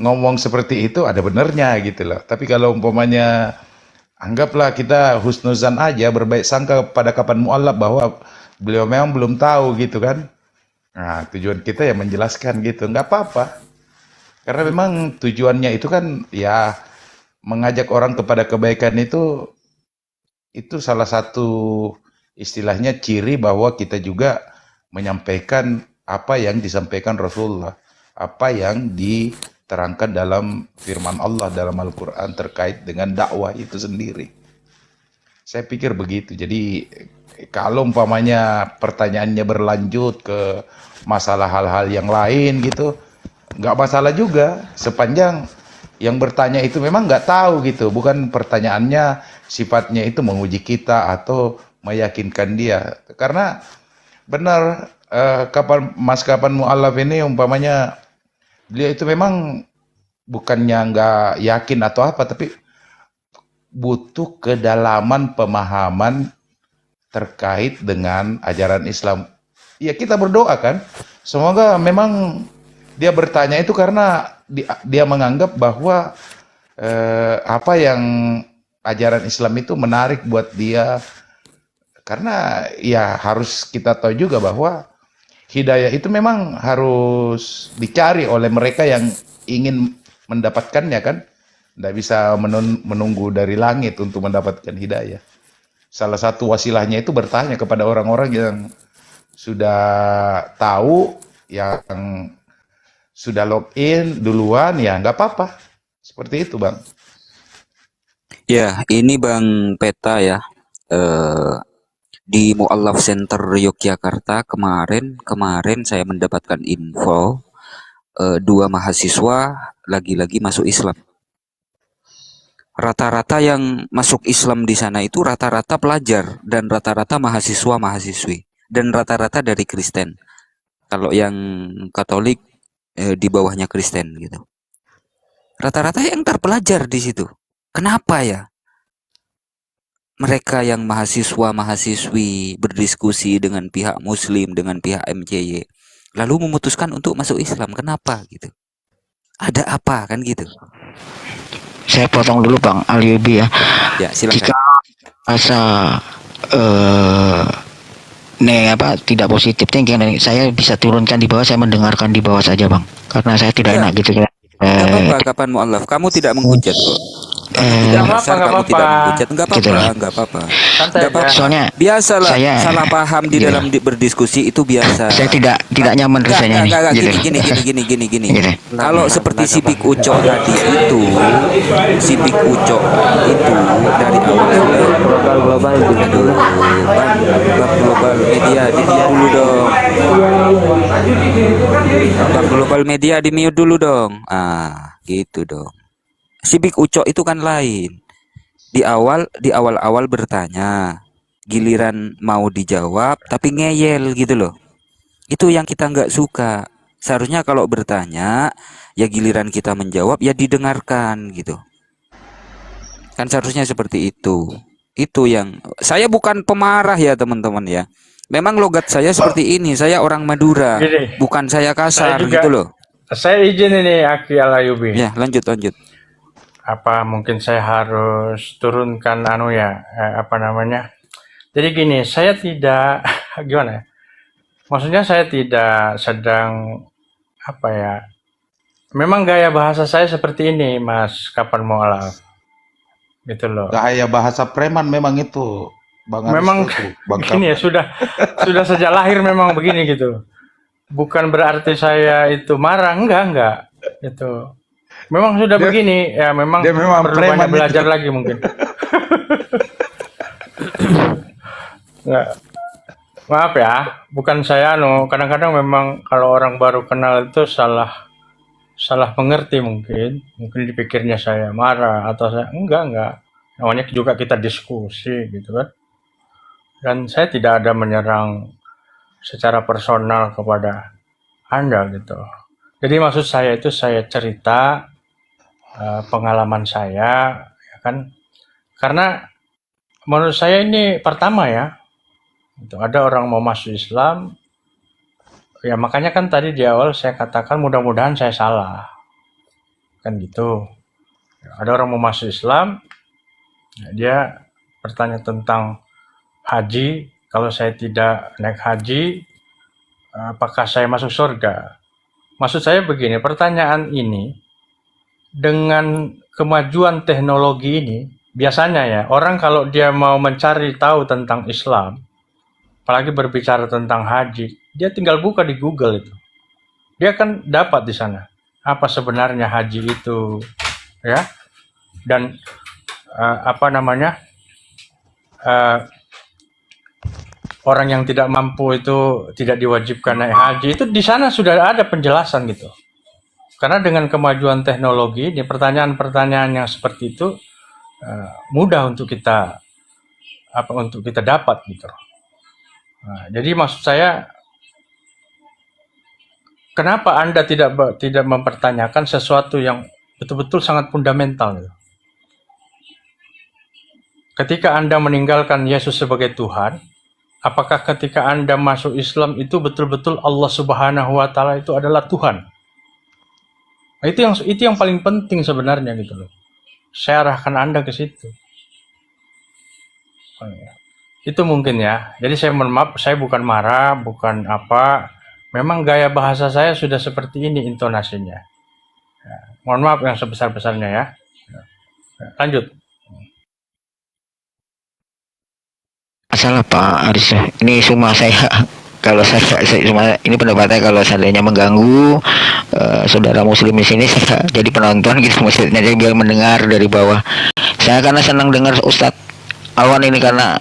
ngomong seperti itu ada benernya gitu loh. Tapi kalau umpamanya anggaplah kita husnuzan aja, berbaik sangka pada kapan mu'allaf bahwa beliau memang belum tahu gitu kan. Nah, tujuan kita ya menjelaskan gitu, nggak apa-apa. Karena memang tujuannya itu kan ya mengajak orang kepada kebaikan itu salah satu istilahnya ciri bahwa kita juga menyampaikan apa yang disampaikan Rasulullah, apa yang diterangkan dalam firman Allah dalam Al-Quran terkait dengan dakwah itu sendiri. Saya pikir begitu. Jadi kalau umpamanya pertanyaannya berlanjut ke masalah hal-hal yang lain gitu, nggak masalah juga sepanjang yang bertanya itu memang nggak tahu gitu, bukan pertanyaannya sifatnya itu menguji kita atau meyakinkan dia. Karena benar kapan mu'allaf ini umpamanya beliau itu memang bukannya nggak yakin atau apa, tapi butuh kedalaman pemahaman terkait dengan ajaran Islam. Ya kita berdoa kan, semoga memang dia bertanya itu karena dia menganggap bahwa apa yang ajaran Islam itu menarik buat dia. Karena ya harus kita tahu juga bahwa hidayah itu memang harus dicari oleh mereka yang ingin mendapatkannya kan. Tidak bisa menunggu dari langit untuk mendapatkan hidayah. Salah satu wasilahnya itu bertanya kepada orang-orang yang sudah tahu, yang sudah login duluan, ya nggak apa-apa. Seperti itu, Bang. Ya, ini Bang Peta ya. Di Mu'allaf Center Yogyakarta kemarin saya mendapatkan info dua mahasiswa lagi-lagi masuk Islam. Rata-rata yang masuk Islam di sana itu rata-rata pelajar dan rata-rata mahasiswa-mahasiswi dan rata-rata dari Kristen. Kalau yang Katolik di bawahnya Kristen gitu. Rata-rata yang terpelajar di situ. Kenapa ya? Mereka yang mahasiswa-mahasiswi berdiskusi dengan pihak Muslim, dengan pihak MCY, lalu memutuskan untuk masuk Islam. Kenapa gitu? Ada apa kan gitu? Saya potong dulu Bang Alyubi ya. Ya silakan. Jika rasa tidak positif thinking, saya bisa turunkan di bawah, saya mendengarkan di bawah saja Bang, karena saya tidak enak gitu kan. Gak apa-apa, kapan mu'allaf, kamu tidak menghujat kok. Tidak menghujat, nggak apa-apa. Soalnya biasalah saya salah paham di dalam berdiskusi itu biasa. Saya tidak nyaman rasanya nih. Gini. Kalau seperti Sipik Ucok tadi itu, Sipik Ucok itu dari awal global dulu. Bang global media di dulu dong. Bang global media di mute dulu dong. Ah, gitu dong. Sipik Ucok itu kan lain. Di awal bertanya, giliran mau dijawab tapi ngeyel gitu loh. Itu yang kita nggak suka. Seharusnya kalau bertanya, ya giliran kita menjawab ya didengarkan gitu. Kan seharusnya seperti itu. Itu yang saya bukan pemarah ya teman-teman ya. Memang logat saya seperti ini. Saya orang Madura, bukan saya kasar gitu loh. Saya izin ini Aki Alayubi. Ya, lanjut. Apa mungkin saya harus turunkan jadi gini, saya tidak gimana ya, maksudnya saya tidak sedang memang gaya bahasa saya seperti ini Mas Kapan Mu'allaf gitu loh. Gaya bahasa preman memang itu Bang memang begini ya, sudah sejak lahir memang begini gitu. Bukan berarti saya itu marah, enggak itu. Memang sudah begini ya, memang perlu banyak belajar lagi mungkin. Nggak, maaf ya, bukan saya kadang-kadang memang kalau orang baru kenal itu salah mengerti mungkin dipikirnya saya marah atau saya enggak. Namanya juga kita diskusi gitu kan. Dan saya tidak ada menyerang secara personal kepada Anda gitu. Jadi maksud saya itu saya cerita pengalaman saya, ya kan? Karena menurut saya ini pertama ya, itu ada orang mau masuk Islam, ya makanya kan tadi di awal saya katakan mudah-mudahan saya salah. kan gitu. Ada orang mau masuk Islam, dia bertanya tentang haji. Kalau saya tidak naik haji, apakah saya masuk surga? Maksud saya begini, pertanyaan ini dengan kemajuan teknologi ini, biasanya ya, orang kalau dia mau mencari tahu tentang Islam, apalagi berbicara tentang haji, dia tinggal buka di Google itu. Dia akan dapat di sana apa sebenarnya haji itu, ya. Dan orang yang tidak mampu itu tidak diwajibkan naik haji, itu di sana sudah ada penjelasan gitu. Karena dengan kemajuan teknologi, di pertanyaan-pertanyaan yang seperti itu mudah untuk kita dapat gitu. Nah, jadi maksud saya, kenapa Anda tidak mempertanyakan sesuatu yang betul-betul sangat fundamental gitu. Ketika Anda meninggalkan Yesus sebagai Tuhan, apakah ketika Anda masuk Islam itu betul-betul Allah Subhanahu wa taala itu adalah Tuhan? Nah, itu yang paling penting sebenarnya gitu loh. Saya arahkan Anda ke situ. Itu mungkin ya. Jadi saya mohon maaf, saya bukan marah, bukan apa. Memang gaya bahasa saya sudah seperti ini intonasinya. Ya, mohon maaf yang sebesar-besarnya ya. Lanjut. Masalah Pak Aris, ini semua saya kalau saya cuma ini pendapatnya, kalau seandainya mengganggu saudara muslim di sini, saya jadi penonton gitu maksudnya, jadi biar mendengar dari bawah. Saya karena senang dengar Ustadz Awan ini, karena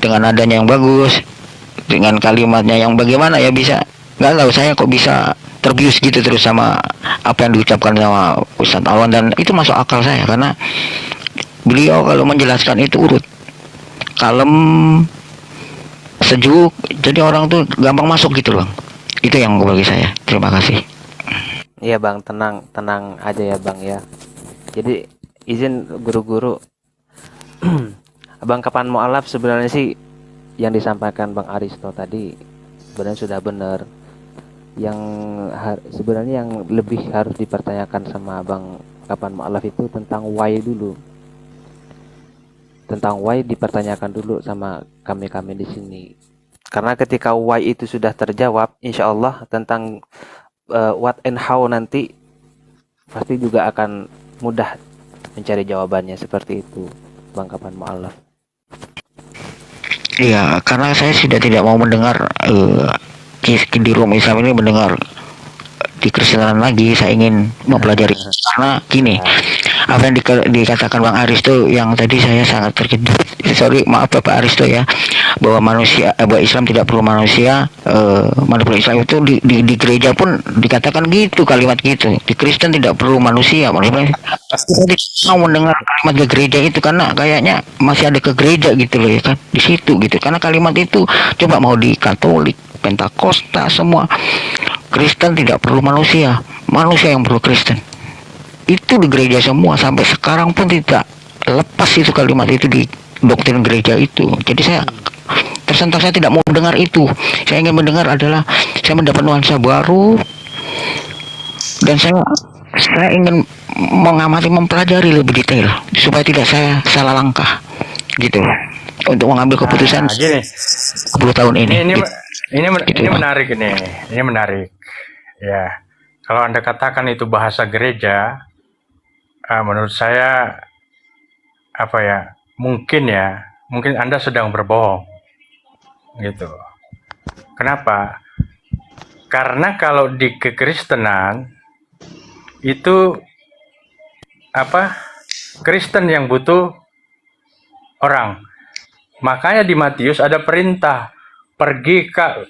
dengan nadanya yang bagus, dengan kalimatnya yang bagaimana ya, bisa nggak tahu saya kok bisa terbius gitu terus sama apa yang diucapkan sama Ustadz Awan, dan itu masuk akal saya karena beliau kalau menjelaskan itu urut, kalem, sejuk, jadi orang tuh gampang masuk gitu Bang. Itu yang bagi saya. Terima kasih. Iya Bang, tenang aja ya Bang ya. Jadi izin guru-guru, Abang kapan mu'alaf sebenarnya sih yang disampaikan Bang Aristo tadi sebenarnya sudah benar. Yang sebenarnya yang lebih harus dipertanyakan sama Abang kapan mu'alaf itu tentang why dulu. Tentang why dipertanyakan dulu sama kami di sini. Karena ketika why itu sudah terjawab, insya Allah tentang what and how nanti pasti juga akan mudah mencari jawabannya, seperti itu Bang kapan mu'alaf. Iya, karena saya sudah tidak mau mendengar di room Islam ini mendengar di Kristenan lagi. Saya ingin mempelajari karena gini, apa yang dikatakan Bang Aristo yang tadi saya sangat terkejut. Sorry, maaf Bapak Aristo ya, bahwa bahwa Islam tidak perlu manusia. Manipulasi Islam itu di gereja pun dikatakan gitu, kalimat gitu. Di Kristen tidak perlu manusia. Kita mau mendengar kalimat ke gereja itu karena kayaknya masih ada ke gereja gitu loh ya kan, di situ gitu. Karena kalimat itu coba mau di Katolik, Pentakosta, semua Kristen tidak perlu manusia, manusia yang perlu Kristen. Itu di gereja semua, sampai sekarang pun tidak lepas itu kalimat itu di doktrin gereja itu. Jadi saya tersentak, saya tidak mau mendengar itu. Saya ingin mendengar adalah saya mendapat nuansa baru, dan saya ingin mengamati, mempelajari lebih detail supaya tidak saya salah langkah gitu untuk mengambil keputusan Gini, 10 tahun ini. ini menarik ini menarik ya. Kalau Anda katakan itu bahasa gereja, menurut saya mungkin Anda sedang berbohong gitu. Kenapa? Karena kalau di kekristenan itu Kristen yang butuh orang. Makanya di Matius ada perintah,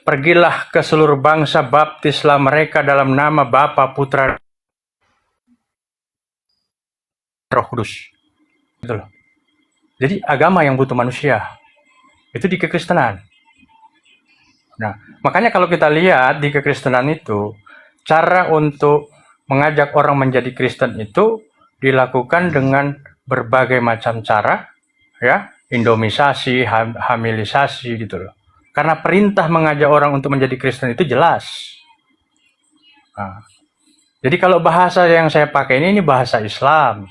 pergilah ke seluruh bangsa, baptislah mereka dalam nama Bapa, Putra, Roh Kudus. Gitu loh. Jadi agama yang butuh manusia itu di kekristenan. Nah, makanya kalau kita lihat di kekristenan itu, cara untuk mengajak orang menjadi Kristen itu dilakukan dengan berbagai macam cara, ya, indomisasi, hamilisasi gitu loh. Karena perintah mengajak orang untuk menjadi Kristen itu jelas. Nah, Jadi kalau bahasa yang saya pakai ini bahasa Islam.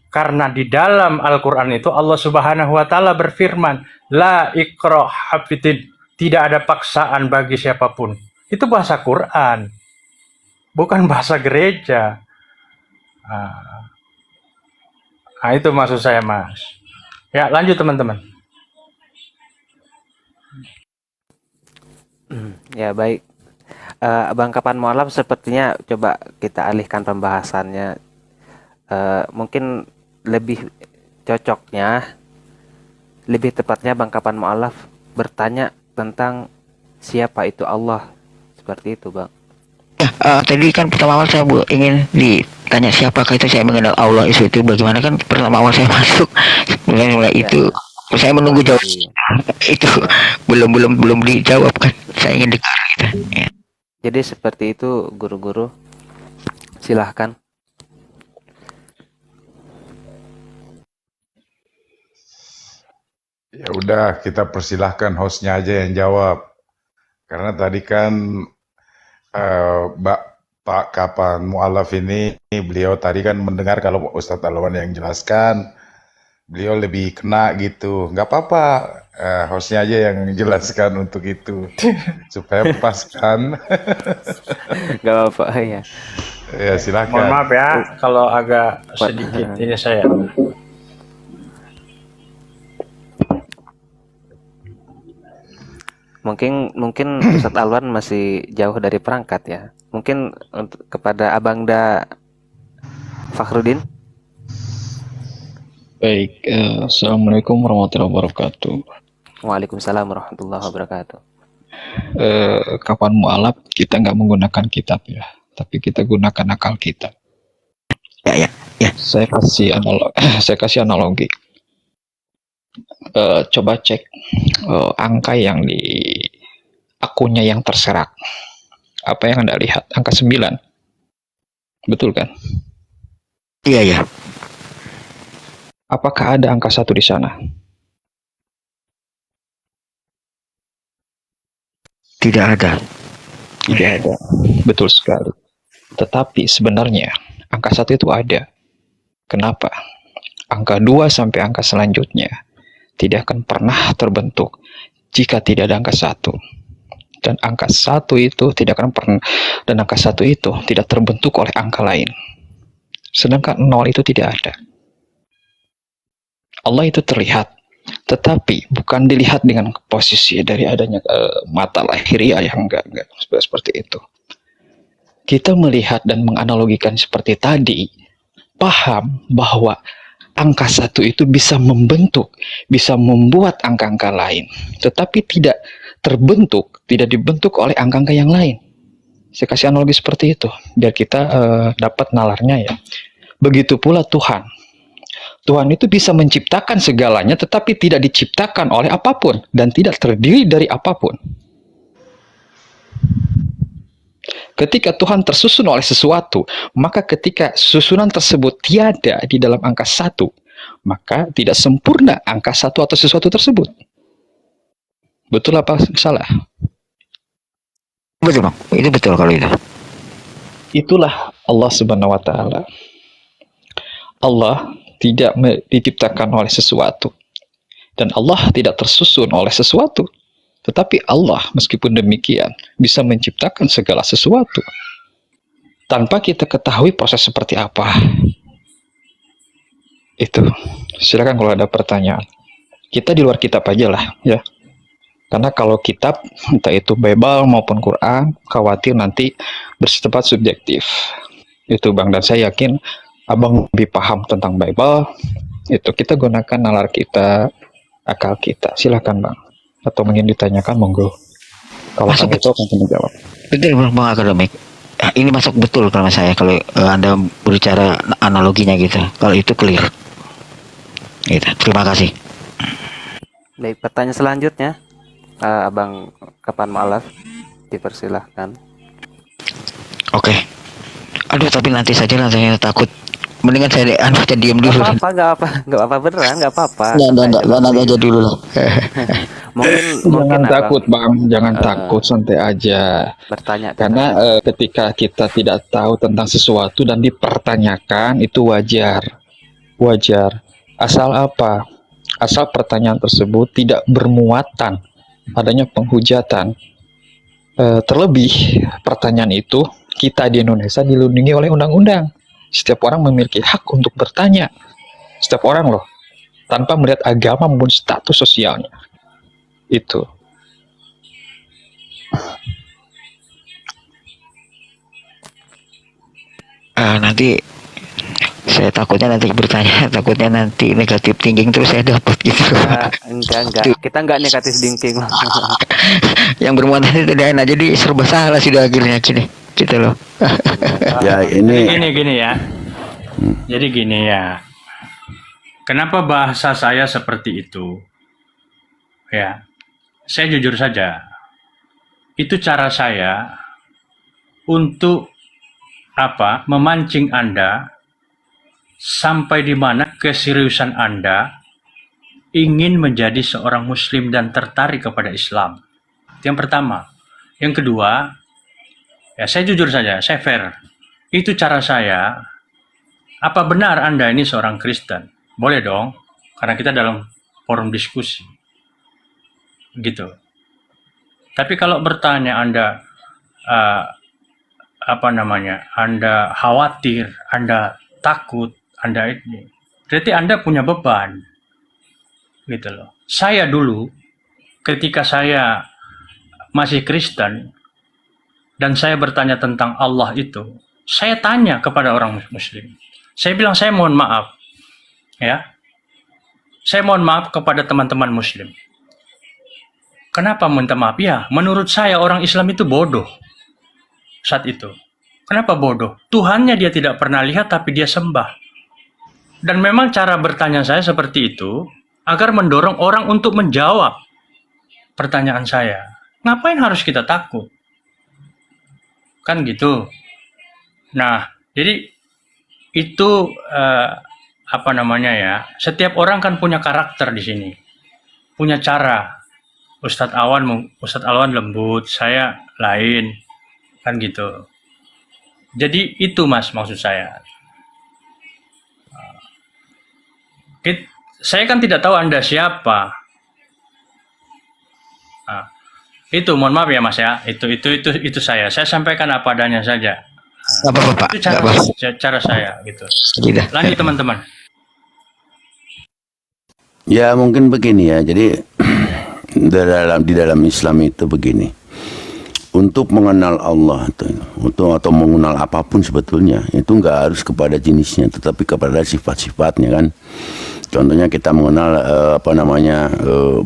Karena di dalam Al-Quran itu Allah Subhanahu wa Ta'ala berfirman, la ikraha fiddin, tidak ada paksaan bagi siapapun. Itu bahasa Quran, bukan bahasa gereja. Nah, itu maksud saya, Mas. Ya, lanjut teman-teman. Ya baik. Abang Kapan Mu'alaf sepertinya coba kita alihkan pembahasannya. Mungkin lebih cocoknya, lebih tepatnya Bang Kapan Mu'alaf bertanya tentang siapa itu Allah. Seperti itu, Bang. Tadi kan pertama awal saya ingin ditanya siapakah itu, saya mengenal Allah itu bagaimana, kan pertama awal saya masuk mulai itu saya menunggu jawab itu belum dijawab kan, saya ingin dengar gitu. Ya. Jadi seperti itu guru-guru, silahkan. Ya udah, kita persilahkan hostnya aja yang jawab. Karena tadi kan Pak Kapan Mu'alaf ini, beliau tadi kan mendengar kalau Ustadz Alwan yang jelaskan, beliau lebih kena gitu. Nggak apa-apa, hostnya aja yang jelaskan untuk itu. Supaya pas kan. Nggak apa-apa ya. Ya silakan. Mohon maaf ya kalau agak sedikit ini saya. Mungkin Ustadz Alwan masih jauh dari perangkat ya. Mungkin untuk kepada Abangda Fakhruddin. Baik, Assalamualaikum warahmatullahi wabarakatuh. Waalaikumsalam warahmatullahi wabarakatuh. Kapan Mu'alaf kita nggak menggunakan kitab ya, tapi kita gunakan akal kita. Ya. Saya kasih analogi. Coba cek angka yang di akunnya yang terserak. Apa yang Anda lihat? Angka 9. Betul kan? Iya. Apakah ada angka 1 di sana? Tidak ada. Tidak ada. Betul sekali. Tetapi sebenarnya angka 1 itu ada. Kenapa? Angka 2 sampai angka selanjutnya tidak akan pernah terbentuk jika tidak ada angka 1. Dan angka 1 itu tidak akan pernah, dan angka 1 itu tidak terbentuk oleh angka lain. Sedangkan 0 itu tidak ada. Allah itu terlihat, tetapi bukan dilihat dengan posisi dari adanya mata lahiriah yang enggak seperti itu. Kita melihat dan menganalogikan seperti tadi, paham bahwa angka 1 itu bisa membentuk, bisa membuat angka-angka lain, tetapi tidak dibentuk oleh angka-angka yang lain. Saya kasih analogi seperti itu, biar kita dapat nalarnya ya. Begitu pula Tuhan. Tuhan itu bisa menciptakan segalanya, tetapi tidak diciptakan oleh apapun, dan tidak terdiri dari apapun. Ketika Tuhan tersusun oleh sesuatu, maka ketika susunan tersebut tiada di dalam angka 1, maka tidak sempurna angka 1 atau sesuatu tersebut. Betul apa salah? Betul, Bang. Itu betul kalau itu. Itulah Allah Subhanahu wa Ta'ala. Allah tidak diciptakan oleh sesuatu, dan Allah tidak tersusun oleh sesuatu. Tetapi Allah meskipun demikian bisa menciptakan segala sesuatu tanpa kita ketahui proses seperti apa. Itu. Silakan kalau ada pertanyaan. Kita di luar kitab aja lah ya. Karena kalau kitab, entah itu Bible maupun Quran, khawatir nanti bersifat subjektif. Itu Bang, dan saya yakin Abang lebih paham tentang Bible. Itu kita gunakan nalar kita, akal kita. Silakan Bang. Atau ingin ditanyakan, monggo. Kalau Bang itu akan menjawab. Betul Bang Akademik. Ini masuk betul kalau saya, kalau Anda berbicara analoginya gitu. Kalau itu clear. Gitu. Terima kasih. Baik, pertanyaan selanjutnya, Abang Kapan Mu'alaf, dipersilahkan. Oke. Aduh, tapi nanti saja lah, saya takut. Mendingan saya diam dulu. Nggak apa-apa beneran, nggak apa-apa. Nggak aja dulu lah. Jangan Abang takut Bang, jangan takut, santai aja. bertanya Karena tentang ketika kita tidak tahu tentang sesuatu dan dipertanyakan itu wajar, wajar. Asal apa? Asal pertanyaan tersebut tidak bermuatan adanya penghujatan. Terlebih pertanyaan itu kita di Indonesia dilindungi oleh undang-undang. Setiap orang memiliki hak untuk bertanya. Setiap orang loh, tanpa melihat agama maupun status sosialnya. Itu. Nanti saya takutnya nanti bertanya, takutnya nanti negatif thinking terus saya dapat gitu. enggak. Kita enggak negatif thinking. Yang bermuatan itu tidak enak, jadi serba salah sudah akhirnya gini, gitu loh. Ya Jadi ini gini ya. Jadi gini ya. Kenapa bahasa saya seperti itu? Ya, saya jujur saja. Itu cara saya untuk memancing Anda sampai di mana keseriusan Anda ingin menjadi seorang Muslim dan tertarik kepada Islam. Itu yang pertama. Yang kedua, ya saya jujur saja, saya fair. Itu cara saya. Apa benar Anda ini seorang Kristen? Boleh dong, karena kita dalam forum diskusi. Gitu. Tapi kalau bertanya Anda Anda khawatir, Anda takut, Anda ini, berarti Anda punya beban. Gitu loh. Saya dulu ketika saya masih Kristen dan saya bertanya tentang Allah itu, saya tanya kepada orang Muslim. Saya bilang saya mohon maaf, ya. Saya mohon maaf kepada teman-teman Muslim. Kenapa minta maaf? Ya, menurut saya orang Islam itu bodoh saat itu. Kenapa bodoh? Tuhannya dia tidak pernah lihat tapi dia sembah. Dan memang cara bertanya saya seperti itu agar mendorong orang untuk menjawab pertanyaan saya. Ngapain harus kita takut? Kan gitu. Nah, jadi itu setiap orang kan punya karakter di sini. Punya cara. Ustadz Alwan lembut, saya lain. Kan gitu. Jadi itu Mas maksud saya. Saya kan tidak tahu Anda siapa. Nah, itu mohon maaf ya Mas ya. Itu saya. Saya sampaikan apa adanya saja. Apa-apa, Itu cara saya gitu. Lanjut teman-teman. ya mungkin begini ya. Jadi di dalam Islam itu begini. Untuk mengenal Allah atau mengenal apapun sebetulnya itu nggak harus kepada jenisnya, tetapi kepada sifat-sifatnya kan. Contohnya kita mengenal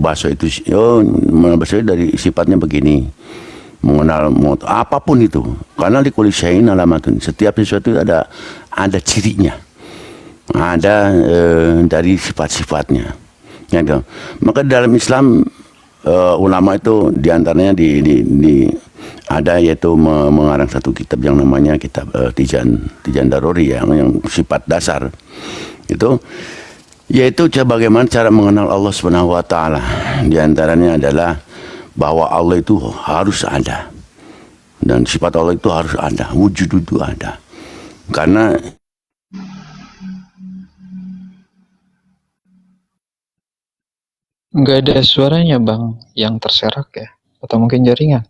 bakso itu, bakso dari sifatnya begini. Mengenal apapun itu, karena di kulli syai'in alamatun, setiap sesuatu ada cirinya, ada dari sifat-sifatnya. Ya, gitu. Maka dalam Islam ulama itu diantaranya ada yaitu mengarang satu kitab yang namanya kitab Tijan Daruri yang sifat dasar itu, yaitu bagaimana cara mengenal Allah Subhanahu wa taala. Di antaranya adalah bahwa Allah itu harus ada dan sifat Allah itu harus ada, wujud itu ada. Karena nggak ada suaranya Bang, yang terserak ya, atau mungkin jaringan.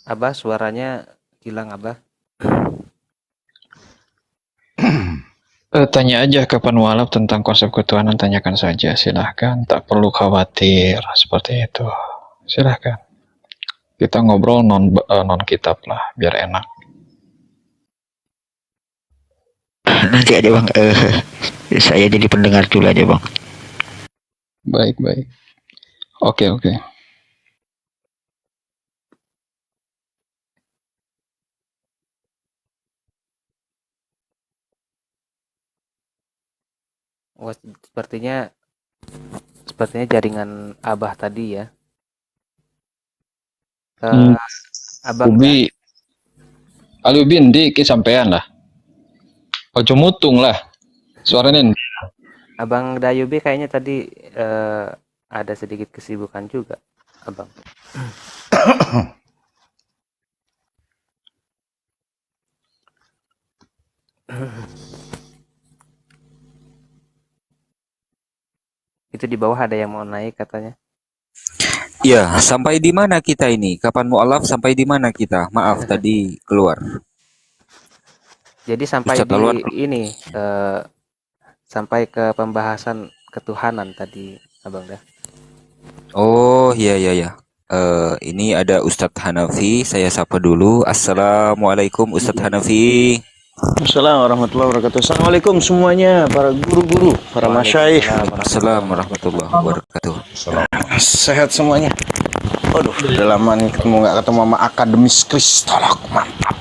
Abah suaranya hilang Abah. Tanya aja kapan mualaf tentang konsep ketuhanan, tanyakan saja, silahkan, tak perlu khawatir seperti itu, silahkan. Kita ngobrol non kitab lah, biar enak. Nanti aja Bang, saya jadi pendengar dulu aja Bang. Baik. Oke. Wah, sepertinya jaringan Abah tadi ya. Abang Ubi ndi kesampean lah. Ojo mutung lah. Suaranya Abang Dayubi kayaknya tadi ada sedikit kesibukan juga, Abang. Itu di bawah ada yang mau naik katanya. Ya, sampai di mana kita ini? Kapan mu'alaf sampai di mana kita? Maaf tadi keluar. Jadi sampai Ustadz Alwan. ini sampai ke pembahasan ketuhanan tadi, Abang dah. Oh, iya iya ya. Ini ada Ustadz Hanafi, saya sapa dulu. Assalamualaikum Ustadz Hanafi. Assalamualaikum warahmatullahi wabarakatuh. Assalamualaikum semuanya, para guru-guru, para masyaikh. Assalamualaikum warahmatullahi wabarakatuh. Sehat semuanya. Waduh, udah lama nih nggak ketemu sama akademis Kristolog, mantap.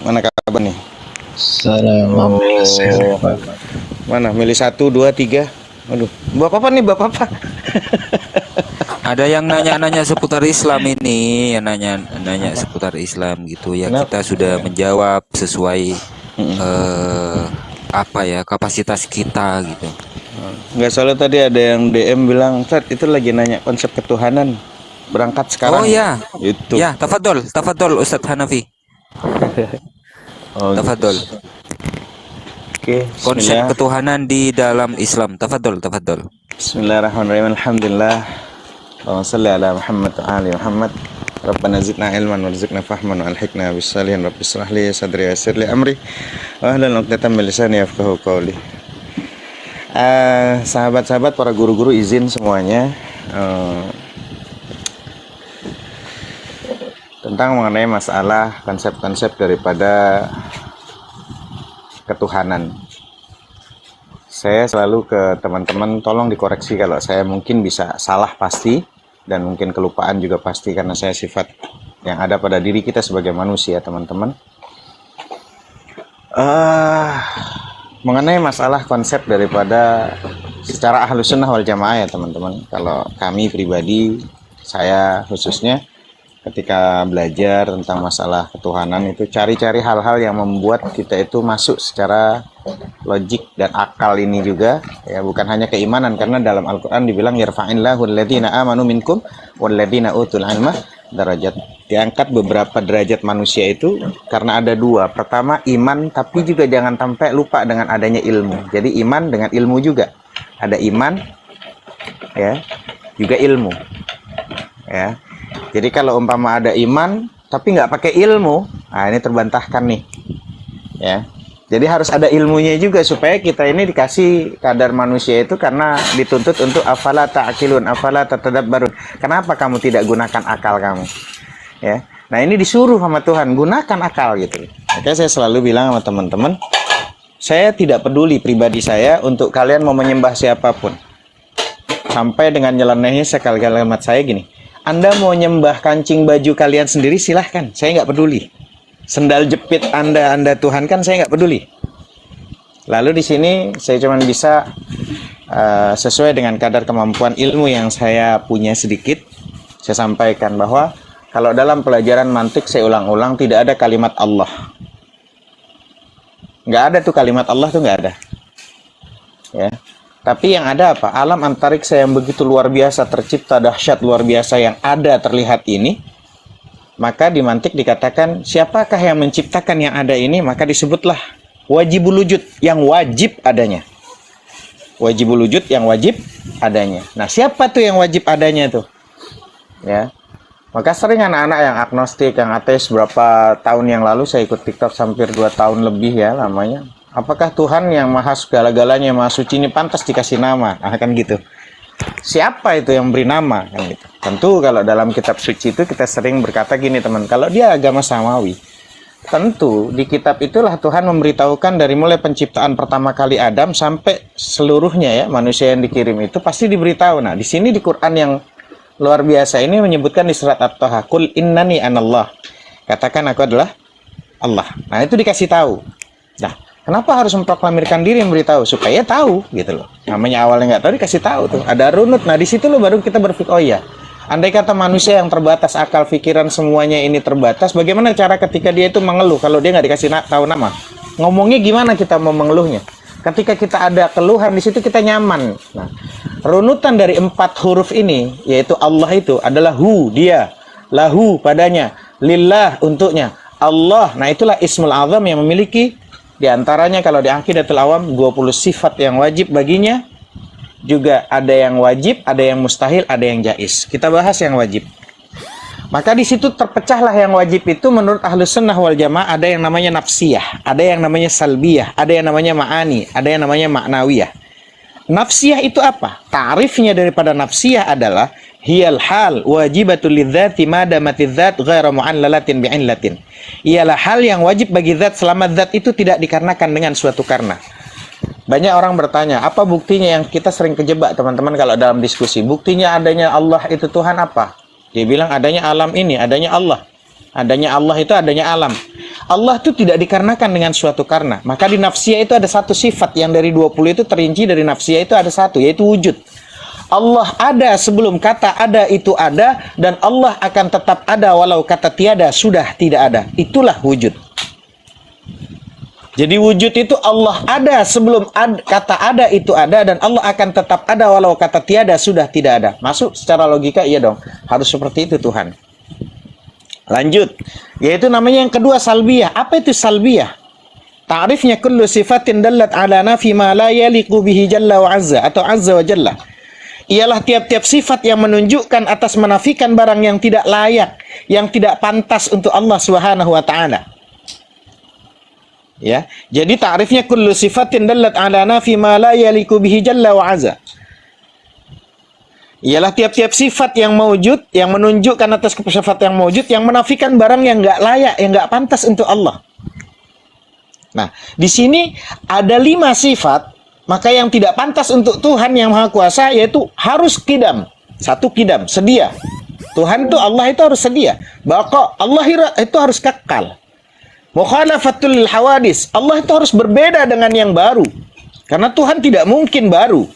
Mana kabar nih? Assalamualaikum. Mana? Milih 1, 2, 3. Waduh, bapak apa nih, bapak apa? Ada yang nanya-nanya seputar Islam ini, yang nanya seputar Islam gitu ya. Kenapa? Kita sudah menjawab sesuai apa ya kapasitas kita gitu. Nggak salah tadi ada yang DM bilang, Ustaz itu lagi nanya konsep ketuhanan. Berangkat sekarang. Oh ya, Itu. ya tafadhol Ustadz Hanafi. Oh, Tafadhol. Oke, Konsep bismillah. ketuhanan di dalam Islam. Tafadhol. Bismillahirrahmanirrahim. Alhamdulillah. Allahumma shalli ala Muhammad wa ali Muhammad. Rabbana zidna ilman warzuqna fahman wa alhiqna bis salihin. Rabbi shrah li sadri wa yassir li amri wa hlul 'uqdatam min lisani yafqahu qawli. Sahabat-sahabat, para guru-guru, izin semuanya tentang mengenai masalah konsep-konsep daripada ketuhanan. Saya selalu ke teman-teman, tolong dikoreksi kalau saya mungkin bisa salah pasti, dan mungkin kelupaan juga pasti, karena saya sifat yang ada pada diri kita sebagai manusia, teman-teman. Mengenai masalah konsep daripada secara ahlus sunnah wal jamaah ya teman-teman. Kalau kami pribadi, saya khususnya ketika belajar tentang masalah ketuhanan itu cari-cari hal-hal yang membuat kita itu masuk secara logik dan akal ini juga ya, bukan hanya keimanan, karena dalam Al-Qur'an dibilang yarfa'illahu alladziina aamanu minkum walladziina utul ilma darajat. Diangkat beberapa derajat manusia itu karena ada dua. Pertama iman, tapi juga jangan sampai lupa dengan adanya ilmu. Jadi iman dengan ilmu juga. Ada iman ya, juga ilmu. Ya. Jadi kalau umpama ada iman tapi nggak pakai ilmu, nah ini terbantahkan nih, ya. Jadi harus ada ilmunya juga supaya kita ini dikasih kadar manusia itu, karena dituntut untuk afala ta'qilun, afala tatadabbarun. Kenapa kamu tidak gunakan akal kamu? Ya. Nah ini disuruh sama Tuhan gunakan akal gitu. Makanya saya selalu bilang sama teman-teman, saya tidak peduli pribadi saya untuk kalian mau menyembah siapapun. Sampai dengan nyelenehnya kalimat saya gini. Anda mau nyembah kancing baju kalian sendiri, silahkan, saya nggak peduli. Sendal jepit Anda Tuhan kan, saya nggak peduli. Lalu di sini saya cuma bisa sesuai dengan kadar kemampuan ilmu yang saya punya sedikit, saya sampaikan bahwa kalau dalam pelajaran mantik saya ulang-ulang tidak ada kalimat Allah. Nggak ada tuh kalimat Allah tuh, nggak ada. Ya. Tapi yang ada apa? Alam antariksa yang begitu luar biasa, tercipta dahsyat luar biasa yang ada terlihat ini, maka di mantik dikatakan siapakah yang menciptakan yang ada ini, maka disebutlah wajibul wujud, yang wajib adanya. Wajibul wujud, yang wajib adanya. Nah, siapa tuh yang wajib adanya tuh? Ya. Maka sering anak-anak yang agnostik, yang ateis, berapa tahun yang lalu saya ikut TikTok hampir 2 tahun lebih ya lamanya. Apakah Tuhan yang maha segala-galanya, maha suci ini pantas dikasih nama? Nah, kan gitu. Siapa itu yang beri nama? Kan gitu. Tentu kalau dalam kitab suci itu kita sering berkata gini teman, kalau dia agama samawi, tentu di kitab itulah Tuhan memberitahukan dari mulai penciptaan pertama kali Adam sampai seluruhnya ya manusia yang dikirim itu pasti diberitahu. Nah di sini di Quran yang luar biasa ini menyebutkan di surat At-Taha, Qul innani anallah. Katakan aku adalah Allah. Nah itu dikasih tahu. Nah kenapa harus memproklamirkan diri, memberitahu? Supaya tahu gitu loh. Namanya awalnya nggak tahu, dikasih tahu tuh. Ada runut. Nah di situ loh baru kita berpikir, oh iya. Andai kata manusia yang terbatas akal, pikiran semuanya ini terbatas, bagaimana cara ketika dia itu mengeluh kalau dia nggak dikasih tahu nama? Ngomongnya gimana kita mau mengeluhnya? Ketika kita ada keluhan di situ kita nyaman. Nah runutan dari 4 huruf ini, yaitu Allah itu adalah hu, dia, lahu, padanya, lillah, untuknya, Allah. Nah, itulah Ismul Azam yang memiliki diantaranya kalau di Aqidatul Awam 20 sifat yang wajib baginya. Juga ada yang wajib, ada yang mustahil, ada yang jaiz. Kita bahas yang wajib. Maka di situ terpecahlah yang wajib itu menurut Ahlus Sunnah wal Jamaah, ada yang namanya nafsiyah, ada yang namanya salbiyah, ada yang namanya ma'ani, ada yang namanya ma'nawiyah. Nafsiyah itu apa? Ta'rifnya daripada nafsiyah adalah hiyal hal wajibatul lidzati ma damatiz dzat ghairu mu'allalatin bi'illatin. Ialah hal yang wajib bagi zat selama zat itu tidak dikarenakan dengan suatu karena. Banyak orang bertanya, apa buktinya? Yang kita sering kejebak teman-teman kalau dalam diskusi. Buktinya adanya Allah itu Tuhan apa? Dia bilang adanya alam ini, adanya Allah. Adanya Allah itu adanya alam. Allah itu tidak dikarenakan dengan suatu karena. Maka di nafsiyah itu ada satu sifat yang dari 20 itu terinci dari nafsiyah itu ada satu, yaitu wujud. Allah ada sebelum kata ada itu ada, dan Allah akan tetap ada walau kata tiada sudah tidak ada. Itulah wujud. Jadi wujud itu Allah ada sebelum kata ada itu ada, dan Allah akan tetap ada walau kata tiada sudah tidak ada. Masuk secara logika, iya dong. Harus seperti itu Tuhan. Lanjut. Yaitu namanya yang kedua salbiyah. Apa itu salbiyah? Ta'rifnya kullu sifatin dallat ala nafi ma la yaliqu bihi jalla wa azza atau azza wa jalla. Ialah tiap-tiap sifat yang menunjukkan atas menafikan barang yang tidak layak, yang tidak pantas untuk Allah Subhanahu wa taala. Ya, jadi ta'rifnya kullu sifatin dallat ala nafi ma la yaliku bihi jalla wa azza. Ialah tiap-tiap sifat yang mewujud, yang menunjukkan atas sifat yang mewujud, yang menafikan barang yang enggak layak, yang enggak pantas untuk Allah. Nah, di sini ada 5 sifat, maka yang tidak pantas untuk Tuhan yang Maha Kuasa yaitu harus qidam. 1 qidam, sedia. Tuhan itu Allah itu harus sedia. Baqa, Allah itu harus kekal. Mukhalafatul hawadis, Allah itu harus berbeda dengan yang baru. Karena Tuhan tidak mungkin baru.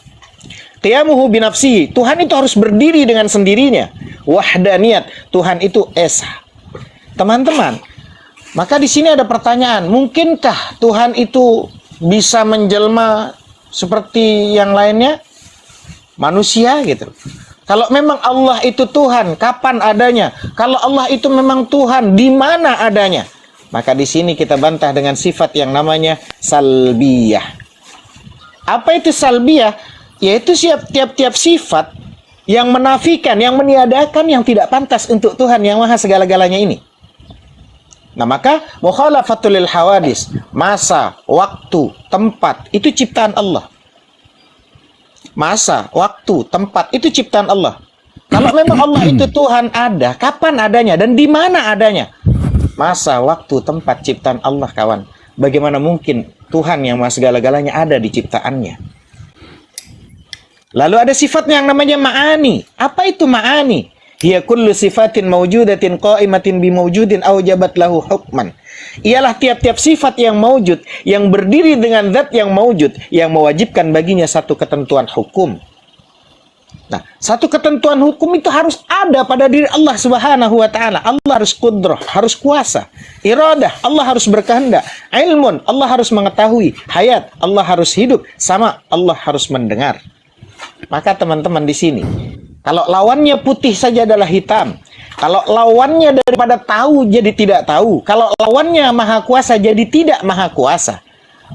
Qiyamuhu binafsihi, Tuhan itu harus berdiri dengan sendirinya. Wahdaniyat, Tuhan itu esa. Teman-teman, maka di sini ada pertanyaan, mungkinkah Tuhan itu bisa menjelma seperti yang lainnya? Manusia gitu. Kalau memang Allah itu Tuhan, kapan adanya? Kalau Allah itu memang Tuhan, di mana adanya? Maka di sini kita bantah dengan sifat yang namanya salbiyah. Apa itu salbiyah? Yaitu tiap-tiap sifat yang menafikan, yang meniadakan, yang tidak pantas untuk Tuhan yang Maha segala-galanya ini. Nah, maka mukhalafatul hawadis, masa, waktu, tempat, itu ciptaan Allah. Masa, waktu, tempat, itu ciptaan Allah. Kalau memang Allah itu Tuhan ada, kapan adanya dan di mana adanya? Masa, waktu, tempat, ciptaan Allah, kawan. Bagaimana mungkin Tuhan yang Maha segala-galanya ada di ciptaannya? Lalu ada sifatnya yang namanya ma'ani. Apa itu ma'ani? Hiya kullu sifatin mawjudatin qa'imatin bimawjudin aujabat lahu hukman. Ialah tiap-tiap sifat yang mawjud, yang berdiri dengan zat yang mawjud, yang mewajibkan baginya satu ketentuan hukum. Nah, satu ketentuan hukum itu harus ada pada diri Allah Subhanahu wa taala. Allah harus qudrah, harus kuasa. Iradah, Allah harus berkehendak. Ilmun, Allah harus mengetahui. Hayat, Allah harus hidup. Sama, Allah harus mendengar. Maka teman-teman di sini, kalau lawannya putih saja adalah hitam. Kalau lawannya daripada tahu jadi tidak tahu. Kalau lawannya maha kuasa jadi tidak maha kuasa.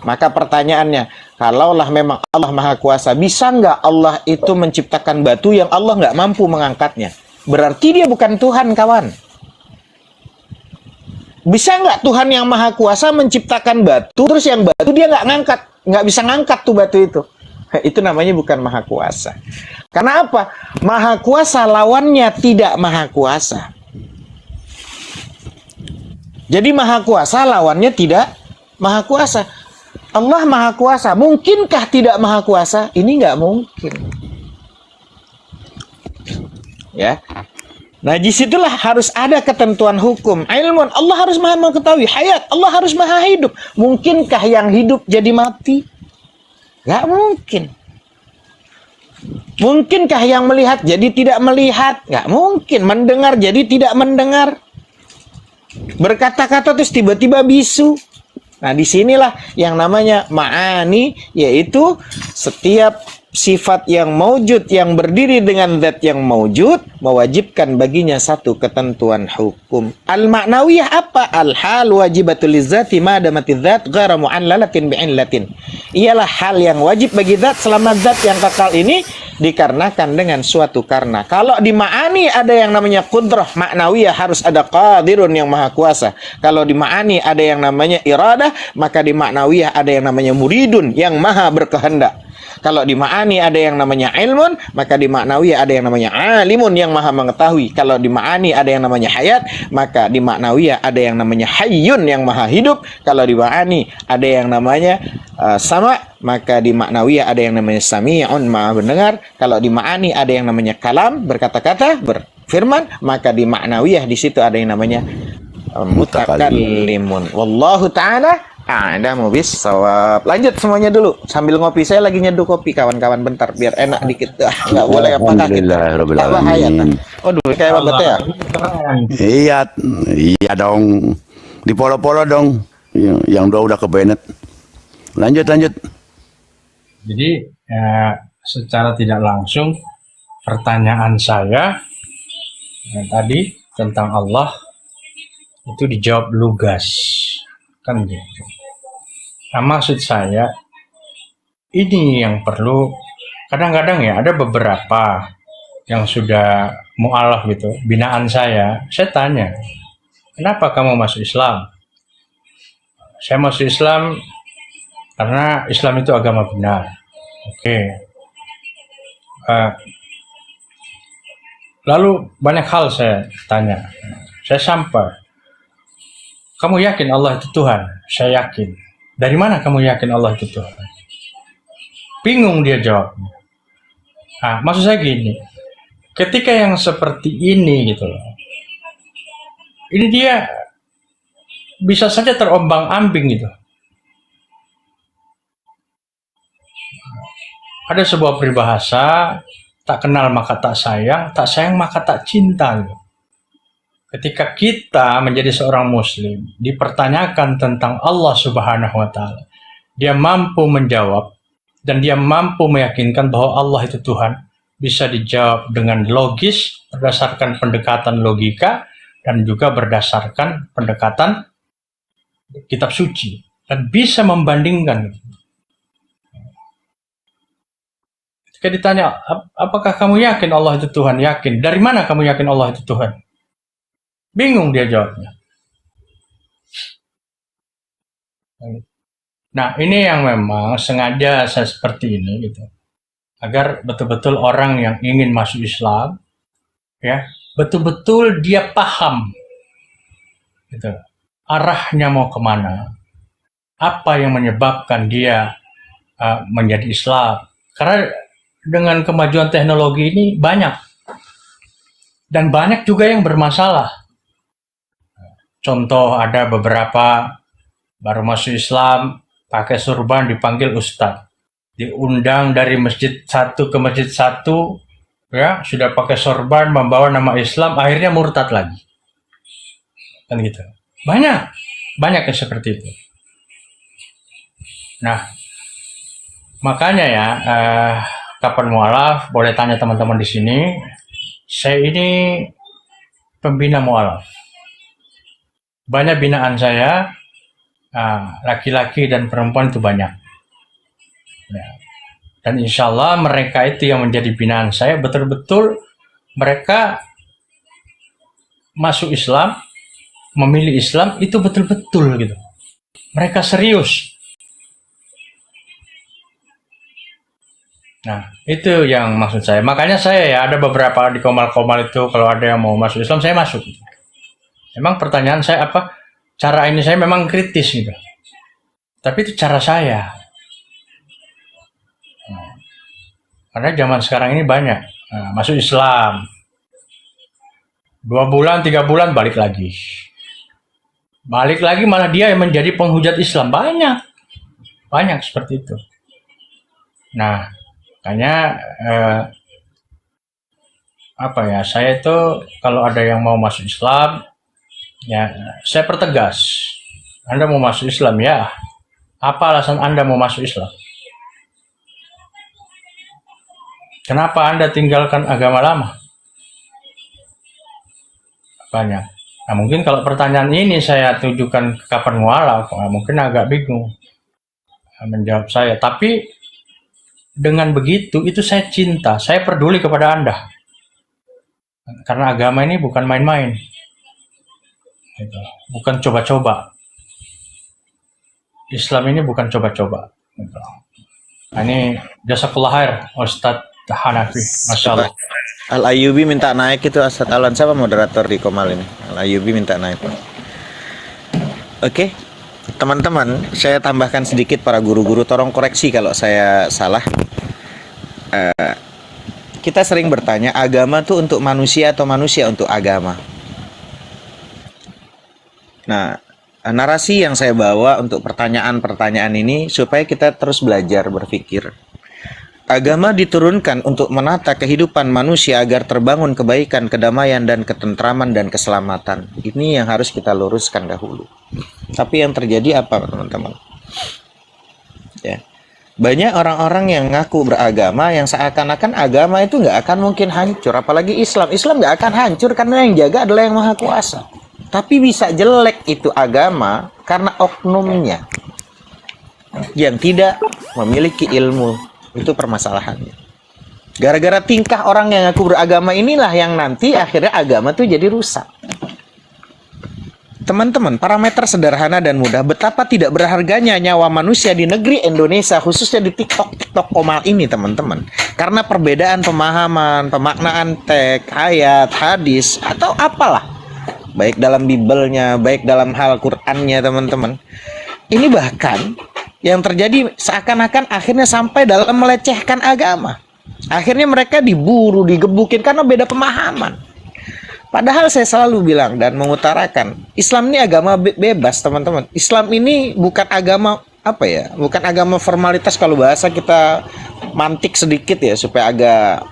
Maka pertanyaannya, kalaulah memang Allah Maha Kuasa, bisa nggak Allah itu menciptakan batu yang Allah nggak mampu mengangkatnya? Berarti dia bukan Tuhan, kawan. Bisa nggak Tuhan yang Maha Kuasa menciptakan batu, terus yang batu dia nggak bisa ngangkat tuh batu itu? Itu namanya bukan Maha Kuasa. Karena apa? Maha Kuasa lawannya tidak Maha Kuasa. Jadi Maha Kuasa lawannya tidak Maha Kuasa. Allah Maha Kuasa. Mungkinkah tidak Maha Kuasa? Ini nggak mungkin. Ya. Nah, disitulah harus ada ketentuan hukum. Ilmun, Allah harus maha mengetahui. Hayat, Allah harus maha hidup. Mungkinkah yang hidup jadi mati? Nggak mungkin. Mungkinkah yang melihat jadi tidak melihat? Nggak mungkin. Mendengar jadi tidak mendengar. Berkata-kata terus tiba-tiba bisu. Nah, disinilah yang namanya ma'ani, yaitu setiap sifat yang maujud yang berdiri dengan zat yang maujud mewajibkan baginya satu ketentuan hukum. Al-ma'nawiyah apa? Al-hal wajibatul lizzati ma damati dzat ghairu mu'allalatin bi'illatin. Ialah hal yang wajib bagi zat selama zat yang kekal ini dikarenakan dengan suatu karena. Kalau di ma'ani ada yang namanya qudrah, ma'nawiyah harus ada qadirun yang maha kuasa. Kalau di ma'ani ada yang namanya iradah, maka di ma'nawiyah ada yang namanya muridun yang maha berkehendak. Kalau di ma'ani ada yang namanya ilmun, maka di ma'nawiyah ada yang namanya alimun yang maha mengetahui. Kalau di ma'ani ada yang namanya hayat, maka di ma'nawiyah ada yang namanya hayyun yang maha hidup. Kalau di ma'ani ada yang namanya sama, maka di ma'nawiyah ada yang namanya sami'un maha mendengar. Kalau di ma'ani ada yang namanya kalam, berkata-kata, berfirman, maka di ma'nawiyah di situ ada yang namanya mutakallimun. Wallahu ta'ala a'lamu bissawab. Lanjut semuanya dulu sambil ngopi. Saya lagi nyeduh kopi kawan-kawan, bentar biar enak dikit. Nggak boleh apa Alhamdulillahirabbil alamin. Waduh, kayak banget ya. Iya, iya dong. Di polo-polo dong. Yang udah ke Bennett. Lanjut. Jadi secara tidak langsung pertanyaan saya yang tadi tentang Allah itu dijawab lugas, kan gitu. Nah, maksud saya ini yang perlu, kadang-kadang ya ada beberapa yang sudah mu'alaf gitu, binaan saya tanya, kenapa kamu masuk Islam? Saya masuk Islam karena Islam itu agama benar. Oke. Lalu banyak hal saya tanya, saya sampai, kamu yakin Allah itu Tuhan? Saya yakin. Dari mana kamu yakin Allah itu Tuhan? Bingung dia jawabnya. Nah, maksud saya gini, ketika yang seperti ini gitu loh, ini dia bisa saja terombang-ambing gitu. Ada sebuah peribahasa, tak kenal maka tak sayang maka tak cinta gitu. Ketika kita menjadi seorang muslim, dipertanyakan tentang Allah Subhanahu wa Ta'ala, dia mampu menjawab dan dia mampu meyakinkan bahwa Allah itu Tuhan, bisa dijawab dengan logis berdasarkan pendekatan logika dan juga berdasarkan pendekatan kitab suci, dan bisa membandingkan. Ketika ditanya, apakah kamu yakin Allah itu Tuhan? Yakin. Dari mana kamu yakin Allah itu Tuhan? Bingung dia jawabnya. Nah, ini yang memang sengaja saya seperti ini gitu, agar betul-betul orang yang ingin masuk Islam, ya, betul-betul dia paham gitu, arahnya mau kemana, apa yang menyebabkan dia menjadi Islam. Karena dengan kemajuan teknologi ini banyak, dan banyak juga yang bermasalah. Contoh, ada beberapa baru masuk Islam, pakai surban dipanggil ustadz. Diundang dari masjid satu ke masjid satu, ya, sudah pakai sorban, membawa nama Islam, akhirnya murtad lagi. Kan gitu. Banyak yang seperti itu. Nah, makanya ya, kapan mu'alaf, boleh tanya teman-teman di sini, saya ini pembina mu'alaf. Banyak binaan saya, laki-laki dan perempuan itu banyak. Ya. Dan insya Allah mereka itu yang menjadi binaan saya, betul-betul mereka masuk Islam, memilih Islam itu betul-betul gitu. Mereka serius. Nah, itu yang maksud saya. Makanya saya ya, ada beberapa di komal-komal itu, kalau ada yang mau masuk Islam, saya masuk. Memang pertanyaan saya apa? Cara ini saya memang kritis gitu. Tapi itu cara saya. Karena zaman sekarang ini banyak masuk Islam, 2 bulan, 3 bulan balik lagi malah dia yang menjadi penghujat Islam. Banyak seperti itu. Nah, makanya saya itu kalau ada yang mau masuk Islam, ya saya pertegas, Anda mau masuk Islam ya? Apa alasan Anda mau masuk Islam? Kenapa Anda tinggalkan agama lama? Banyak. Nah, mungkin kalau pertanyaan ini saya tujukan ke kapan mualaf, mungkin agak bingung menjawab saya. Tapi dengan begitu, itu saya cinta, saya peduli kepada Anda. Karena agama ini bukan main-main. Gitu. Bukan coba-coba. Islam ini bukan coba-coba. Gitu. Nah, ini jazakallah khair, Ustadz Hanafi. Masya Allah. Al-Ayyubi minta naik itu Ustadz Alwan. Siapa moderator di Komal ini? Al-Ayyubi minta naik. Oke. Teman-teman, saya tambahkan sedikit para guru-guru, tolong koreksi kalau saya salah. Kita sering bertanya, agama tuh untuk manusia atau manusia untuk agama? Nah, narasi yang saya bawa untuk pertanyaan-pertanyaan ini supaya kita terus belajar berpikir. Agama diturunkan untuk menata kehidupan manusia agar terbangun kebaikan, kedamaian, dan ketentraman dan keselamatan. Ini yang harus kita luruskan dahulu. Tapi yang terjadi apa, teman-teman? Ya. Banyak orang-orang yang ngaku beragama yang seakan-akan agama itu nggak akan mungkin hancur. Apalagi Islam. Islam nggak akan hancur karena yang jaga adalah yang Maha Kuasa. Tapi bisa jelek itu agama karena oknumnya yang tidak memiliki ilmu. Itu permasalahannya. Gara-gara tingkah orang yang ngaku beragama inilah yang nanti akhirnya agama itu jadi rusak. Teman-teman, parameter sederhana dan mudah betapa tidak berharganya nyawa manusia di negeri Indonesia, khususnya di TikTok Komal ini, teman-teman. Karena perbedaan pemahaman, pemaknaan teks, ayat, hadis, atau apalah. Baik dalam Bible-nya, baik dalam hal Quran-nya, teman-teman. Ini bahkan yang terjadi seakan-akan akhirnya sampai dalam melecehkan agama. Akhirnya mereka diburu, digebukin karena beda pemahaman. Padahal saya selalu bilang dan mengutarakan, Islam ini agama bebas, teman-teman. Islam ini bukan agama apa ya? Bukan agama formalitas, kalau bahasa kita mantik sedikit ya supaya agak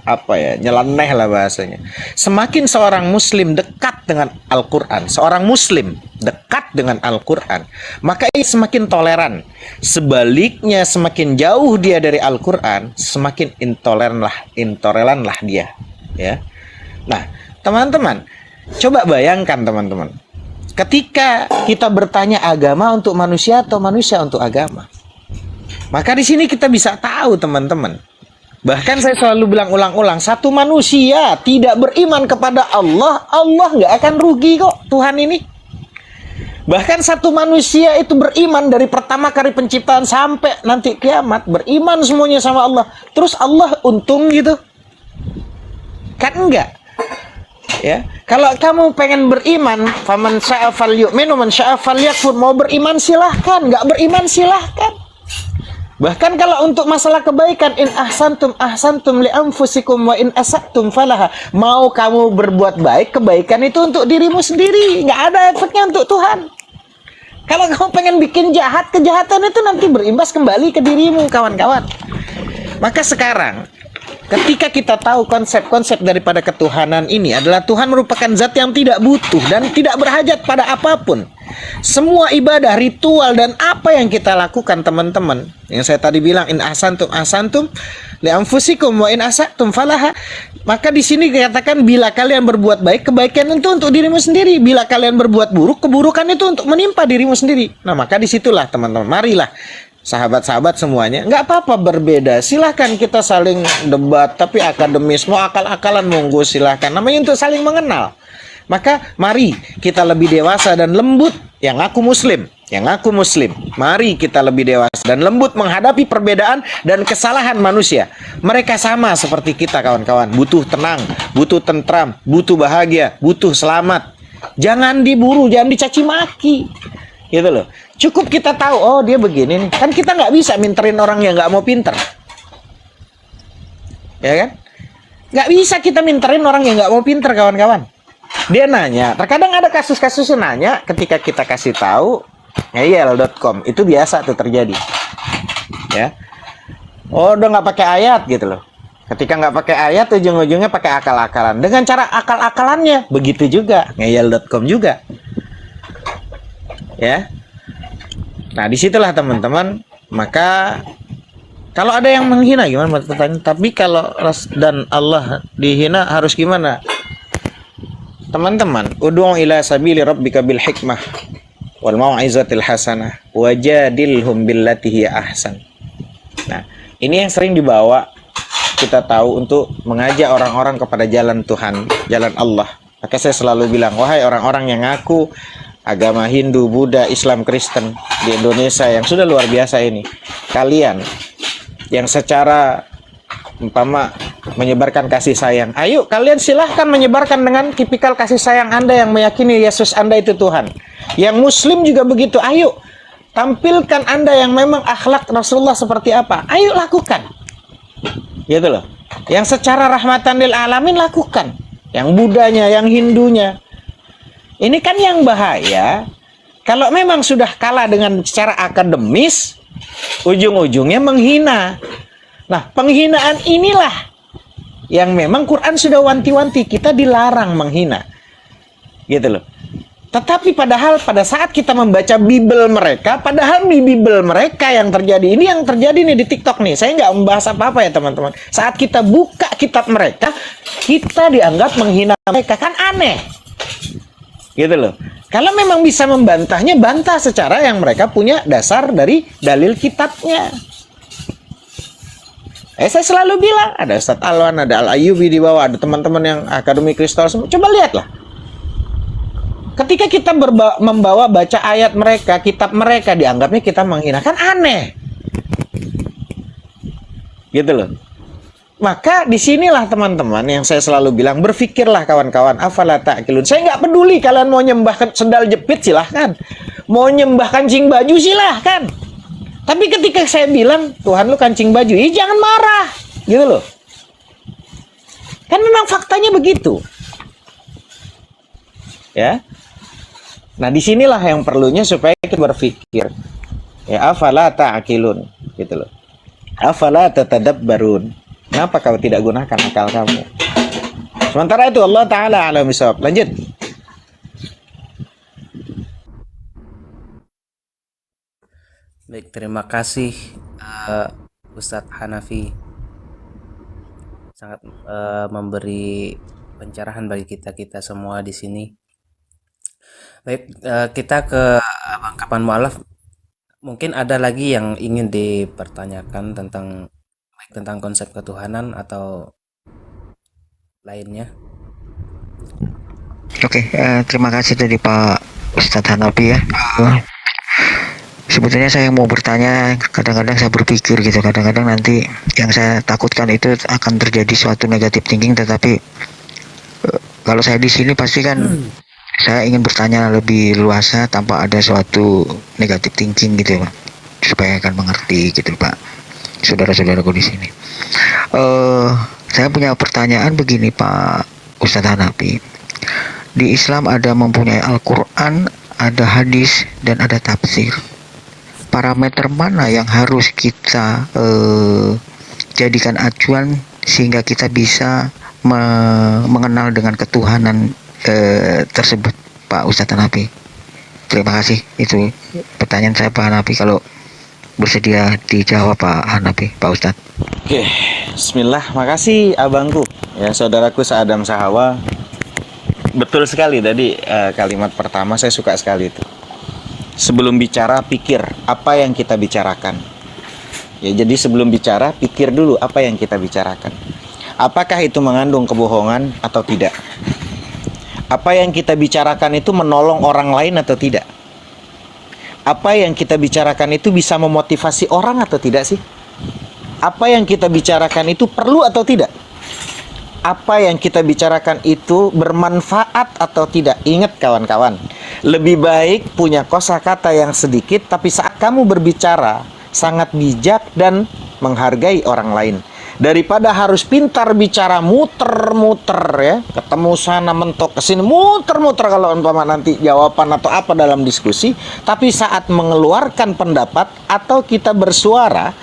apa ya, nyeleneh lah bahasanya. Semakin seorang muslim dekat dengan Al-Quran, seorang muslim dekat dengan Al-Quran, maka ia semakin toleran. Sebaliknya, semakin jauh dia dari Al-Quran, semakin intoleranlah dia, ya. Nah, teman-teman, coba bayangkan, teman-teman, ketika kita bertanya agama untuk manusia atau manusia untuk agama, maka di sini kita bisa tahu, teman-teman. Bahkan saya selalu bilang ulang-ulang, satu manusia tidak beriman kepada Allah, Allah nggak akan rugi kok, Tuhan ini. Bahkan satu manusia itu beriman dari pertama kali penciptaan sampai nanti kiamat, beriman semuanya sama Allah. Terus Allah untung gitu? Kan enggak. Ya, kalau kamu pengen beriman, faman syaa falyu'min wa man syaa falyakfur, mau beriman silahkan, nggak beriman silahkan. Bahkan kalau untuk masalah kebaikan, in ahsantum li anfusikum wa in asatum falaha. Mau kamu berbuat baik, kebaikan itu untuk dirimu sendiri, nggak ada efeknya untuk Tuhan. Kalau kamu pengen bikin jahat, kejahatan itu nanti berimbas kembali ke dirimu, kawan-kawan. Maka sekarang, ketika kita tahu konsep-konsep daripada ketuhanan ini adalah Tuhan merupakan zat yang tidak butuh dan tidak berhajat pada apapun. Semua ibadah, ritual, dan apa yang kita lakukan, teman-teman, yang saya tadi bilang, in ahsantum li anfusikum wa in asatum falaha. Maka di sini dikatakan, bila kalian berbuat baik, kebaikan itu untuk dirimu sendiri. Bila kalian berbuat buruk, keburukan itu untuk menimpa dirimu sendiri. Nah, maka disitulah, teman-teman, marilah sahabat-sahabat semuanya, nggak apa-apa berbeda, silahkan kita saling debat, tapi akademis, mau akal-akalan monggo silahkan, namanya untuk saling mengenal. Maka mari kita lebih dewasa dan lembut, yang aku muslim, mari kita lebih dewasa dan lembut menghadapi perbedaan dan kesalahan manusia. Mereka sama seperti kita, kawan-kawan, butuh tenang, butuh tentram, butuh bahagia, butuh selamat. Jangan diburu, jangan dicaci maki, gitu loh. Cukup kita tahu, oh dia begini nih. Kan kita nggak bisa minterin orang yang nggak mau pinter, ya kan? Nggak bisa kita minterin orang yang nggak mau pinter, kawan-kawan. Dia nanya, terkadang ada kasus-kasus nanya, ketika kita kasih tahu, ngeyel.com, itu biasa tuh terjadi, ya. Oh, udah nggak pakai ayat gitu loh. Ketika nggak pakai ayat, ujung-ujungnya pakai akal-akalan. Dengan cara akal-akalannya, begitu juga, ngeyel.com juga. Ya. Nah, disitulah teman-teman, maka kalau ada yang menghina gimana pertanyaan? Tapi kalau dan Allah dihina harus gimana? Teman-teman, ud'u ila sabili rabbika bil hikmah wal mau'izatil hasanah wajadilhum billati hiya ahsan. Nah, ini yang sering dibawa kita tahu untuk mengajak orang-orang kepada jalan Tuhan, jalan Allah. Maka saya selalu bilang, wahai orang-orang yang ngaku agama Hindu, Buddha, Islam, Kristen di Indonesia yang sudah luar biasa ini, kalian yang secara umpama menyebarkan kasih sayang, ayo kalian silahkan menyebarkan dengan tipikal kasih sayang Anda yang meyakini Yesus Anda itu Tuhan. Yang Muslim juga begitu, ayo tampilkan Anda yang memang akhlak Rasulullah seperti apa, ayo lakukan. Gitu loh. Yang secara rahmatan lil alamin lakukan. Yang Buddhanya, yang Hindunya. Ini kan yang bahaya. Kalau memang sudah kalah dengan secara akademis, ujung-ujungnya menghina. Nah, penghinaan inilah yang memang Quran sudah wanti-wanti, kita dilarang menghina. Gitu loh. Tetapi padahal pada saat kita membaca Bible mereka, padahal di Bible mereka yang terjadi, ini yang terjadi nih di TikTok nih. Saya nggak membahas apa-apa ya teman-teman. Saat kita buka kitab mereka, kita dianggap menghina mereka, kan aneh. Gitu loh. Kalau memang bisa membantahnya, bantah secara yang mereka punya dasar dari dalil kitabnya. Saya selalu bilang, ada Ustadz Alwan, ada Al-Ayyubi di bawah, ada teman-teman yang akademi kristal semua. Coba lihatlah. Ketika kita membawa baca ayat mereka, kitab mereka, dianggapnya kita menghina, kan aneh. Gitu loh. Maka disinilah teman-teman yang saya selalu bilang, berpikirlah kawan-kawan, afala ta'qilun. Saya nggak peduli kalian mau nyembah sendal jepit, silahkan. Mau nyembah kancing baju, silahkan. Tapi ketika saya bilang, Tuhan lu kancing baju, jangan marah. Gitu loh. Kan memang faktanya begitu. Ya. Nah, disinilah yang perlunya supaya kita berpikir. Ya, afala ta'qilun, gitu loh. Afala tatadabbarun. Kenapa kau tidak gunakan akal kamu? Sementara itu Allah Ta'ala a'lam bishawab. Lanjut. Baik, terima kasih Ustadz Hanafi. Sangat memberi pencerahan bagi kita semua di sini. Baik, kita ke Abang Kapan Mu'alaf. Mungkin ada lagi yang ingin dipertanyakan tentang konsep ketuhanan atau lainnya. Oke, terima kasih tadi Pak Ustadz Hanafi ya. Sebetulnya saya mau bertanya, kadang-kadang saya berpikir gitu, kadang-kadang nanti yang saya takutkan itu akan terjadi suatu negatif thinking, tetapi kalau saya di sini pasti kan saya ingin bertanya lebih luasa tanpa ada suatu negatif thinking gitu Pak, supaya akan mengerti gitu Pak, saudara-saudaraku di sini. Saya punya pertanyaan begini Pak Ustadz Hanafi. Di Islam ada mempunyai Al-Quran, ada hadis, dan ada tafsir. Parameter mana yang harus kita jadikan acuan sehingga kita bisa mengenal dengan ketuhanan tersebut Pak Ustadz Hanafi? Terima kasih. Itu pertanyaan saya Pak Hanafi, kalau bersedia dijawab Pak Hanafi, Pak Ustadz. Oke, bismillah. Makasih abangku, ya saudaraku seadam sahawa. Betul sekali tadi kalimat pertama, saya suka sekali itu. Sebelum bicara, pikir apa yang kita bicarakan. Ya, jadi sebelum bicara, pikir dulu apa yang kita bicarakan. Apakah itu mengandung kebohongan atau tidak? Apa yang kita bicarakan itu menolong orang lain atau tidak? Apa yang kita bicarakan itu bisa memotivasi orang atau tidak sih? Apa yang kita bicarakan itu perlu atau tidak? Apa yang kita bicarakan itu bermanfaat atau tidak? Ingat kawan-kawan, lebih baik punya kosakata yang sedikit, tapi saat kamu berbicara sangat bijak dan menghargai orang lain, daripada harus pintar bicara muter-muter ya, ketemu sana mentok ke sini, muter-muter kalau umpama nanti jawaban atau apa dalam diskusi, tapi saat mengeluarkan pendapat atau kita bersuara,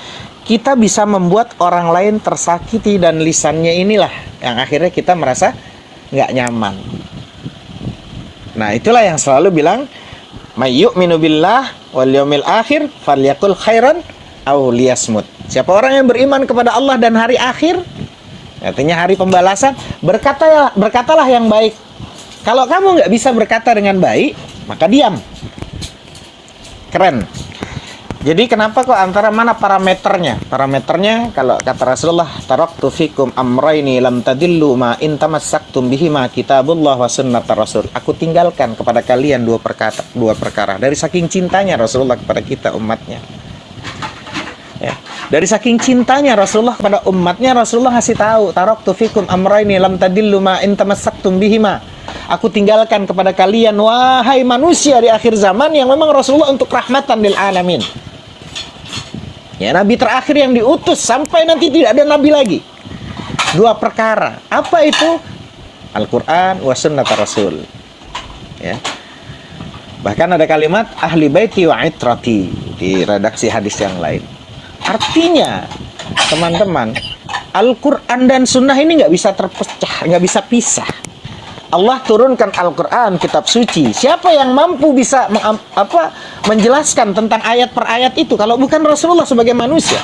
kita bisa membuat orang lain tersakiti, dan lisannya inilah yang akhirnya kita merasa nggak nyaman. Nah, itulah yang selalu bilang May yu'minu billah wal yaumil akhir falyakul khairan aw liyasmut. Siapa orang yang beriman kepada Allah dan hari akhir, artinya hari pembalasan, berkatalah yang baik. Kalau kamu nggak bisa berkata dengan baik, maka diam. Keren. Jadi kenapa kok antara mana parameternya? Parameternya kalau kata Rasulullah, taraktu fikum amrayni lam tadillu ma in tamassaktum bihima kitabullah wa sunnatar rasul. Aku tinggalkan kepada kalian dua perkara. Dari saking cintanya Rasulullah kepada kita umatnya. Ya. Dari saking cintanya Rasulullah kepada umatnya, Rasulullah kasih tahu, taraktu fikum amrayni lam tadillu ma in tamassaktum bihima. Aku tinggalkan kepada kalian, wahai manusia di akhir zaman, yang memang Rasulullah untuk rahmatan lil alamin. Ya, nabi terakhir yang diutus sampai nanti tidak ada nabi lagi. Dua perkara. Apa itu? Al-Quran wa sunnat Rasul. Ya. Bahkan ada kalimat ahli baiti wa itrati di redaksi hadis yang lain. Artinya, teman-teman, Al-Quran dan sunnah ini nggak bisa terpecah, nggak bisa pisah. Allah turunkan Al-Quran, kitab suci. Siapa yang mampu bisa menjelaskan tentang ayat per ayat itu kalau bukan Rasulullah sebagai manusia?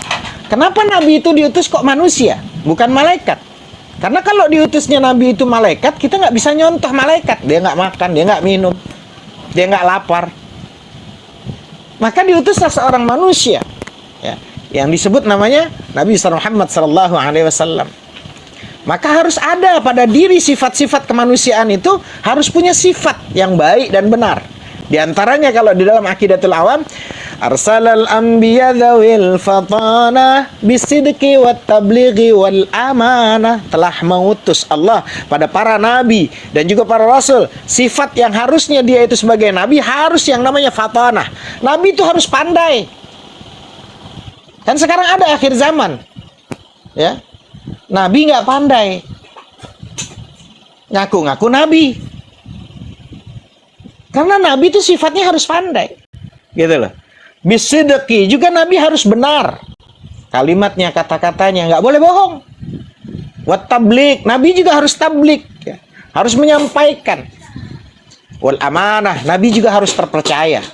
Kenapa Nabi itu diutus kok manusia, bukan malaikat? Karena kalau diutusnya Nabi itu malaikat, kita nggak bisa nyontoh malaikat. Dia nggak makan, dia nggak minum, dia nggak lapar. Maka diutuslah seorang manusia, ya, yang disebut namanya Nabi Muhammad SAW. Maka harus ada pada diri sifat-sifat kemanusiaan itu, harus punya sifat yang baik dan benar. Di antaranya kalau di dalam Aqidatul Awam, arsalal anbiya dzawil fatana bisidqi wat tablighi wal amanah. Telah mengutus Allah pada para nabi dan juga para rasul, sifat yang harusnya dia itu sebagai nabi harus yang namanya fatanah. Nabi itu harus pandai. Kan sekarang ada akhir zaman, ya. Nabi nggak pandai, ngaku-ngaku nabi. Karena nabi itu sifatnya harus pandai, gitu loh. Bisidqi juga nabi harus benar, kalimatnya, kata-katanya nggak boleh bohong. Wat tabligh, nabi juga harus tabligh, ya. Harus menyampaikan. Wal amanah, nabi juga harus terpercaya.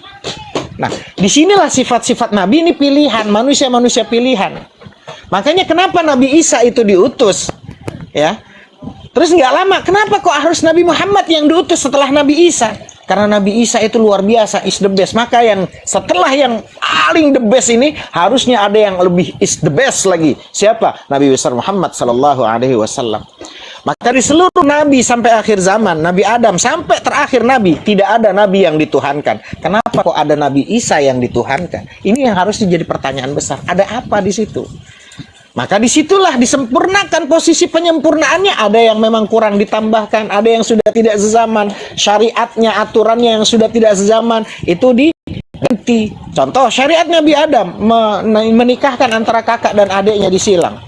Nah, disinilah sifat-sifat nabi ini pilihan, manusia-manusia pilihan. Makanya kenapa Nabi Isa itu diutus, ya? Terus nggak lama, kenapa kok harus Nabi Muhammad yang diutus setelah Nabi Isa? Karena Nabi Isa itu luar biasa, is the best. Maka yang setelah yang paling the best ini harusnya ada yang lebih is the best lagi. Siapa? Nabi besar Muhammad SAW. Maka di seluruh Nabi sampai akhir zaman, Nabi Adam sampai terakhir Nabi, tidak ada Nabi yang dituhankan. Kenapa kok ada Nabi Isa yang dituhankan? Ini yang harus jadi pertanyaan besar. Ada apa di situ? Maka disitulah disempurnakan posisi penyempurnaannya. Ada yang memang kurang ditambahkan, ada yang sudah tidak sezaman, syariatnya, aturannya yang sudah tidak sezaman itu diganti. Contoh syariat Nabi Adam menikahkan antara kakak dan adiknya disilang.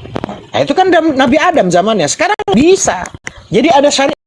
Nah, itu kan Nabi Adam zamannya. Sekarang bisa. Jadi ada syariat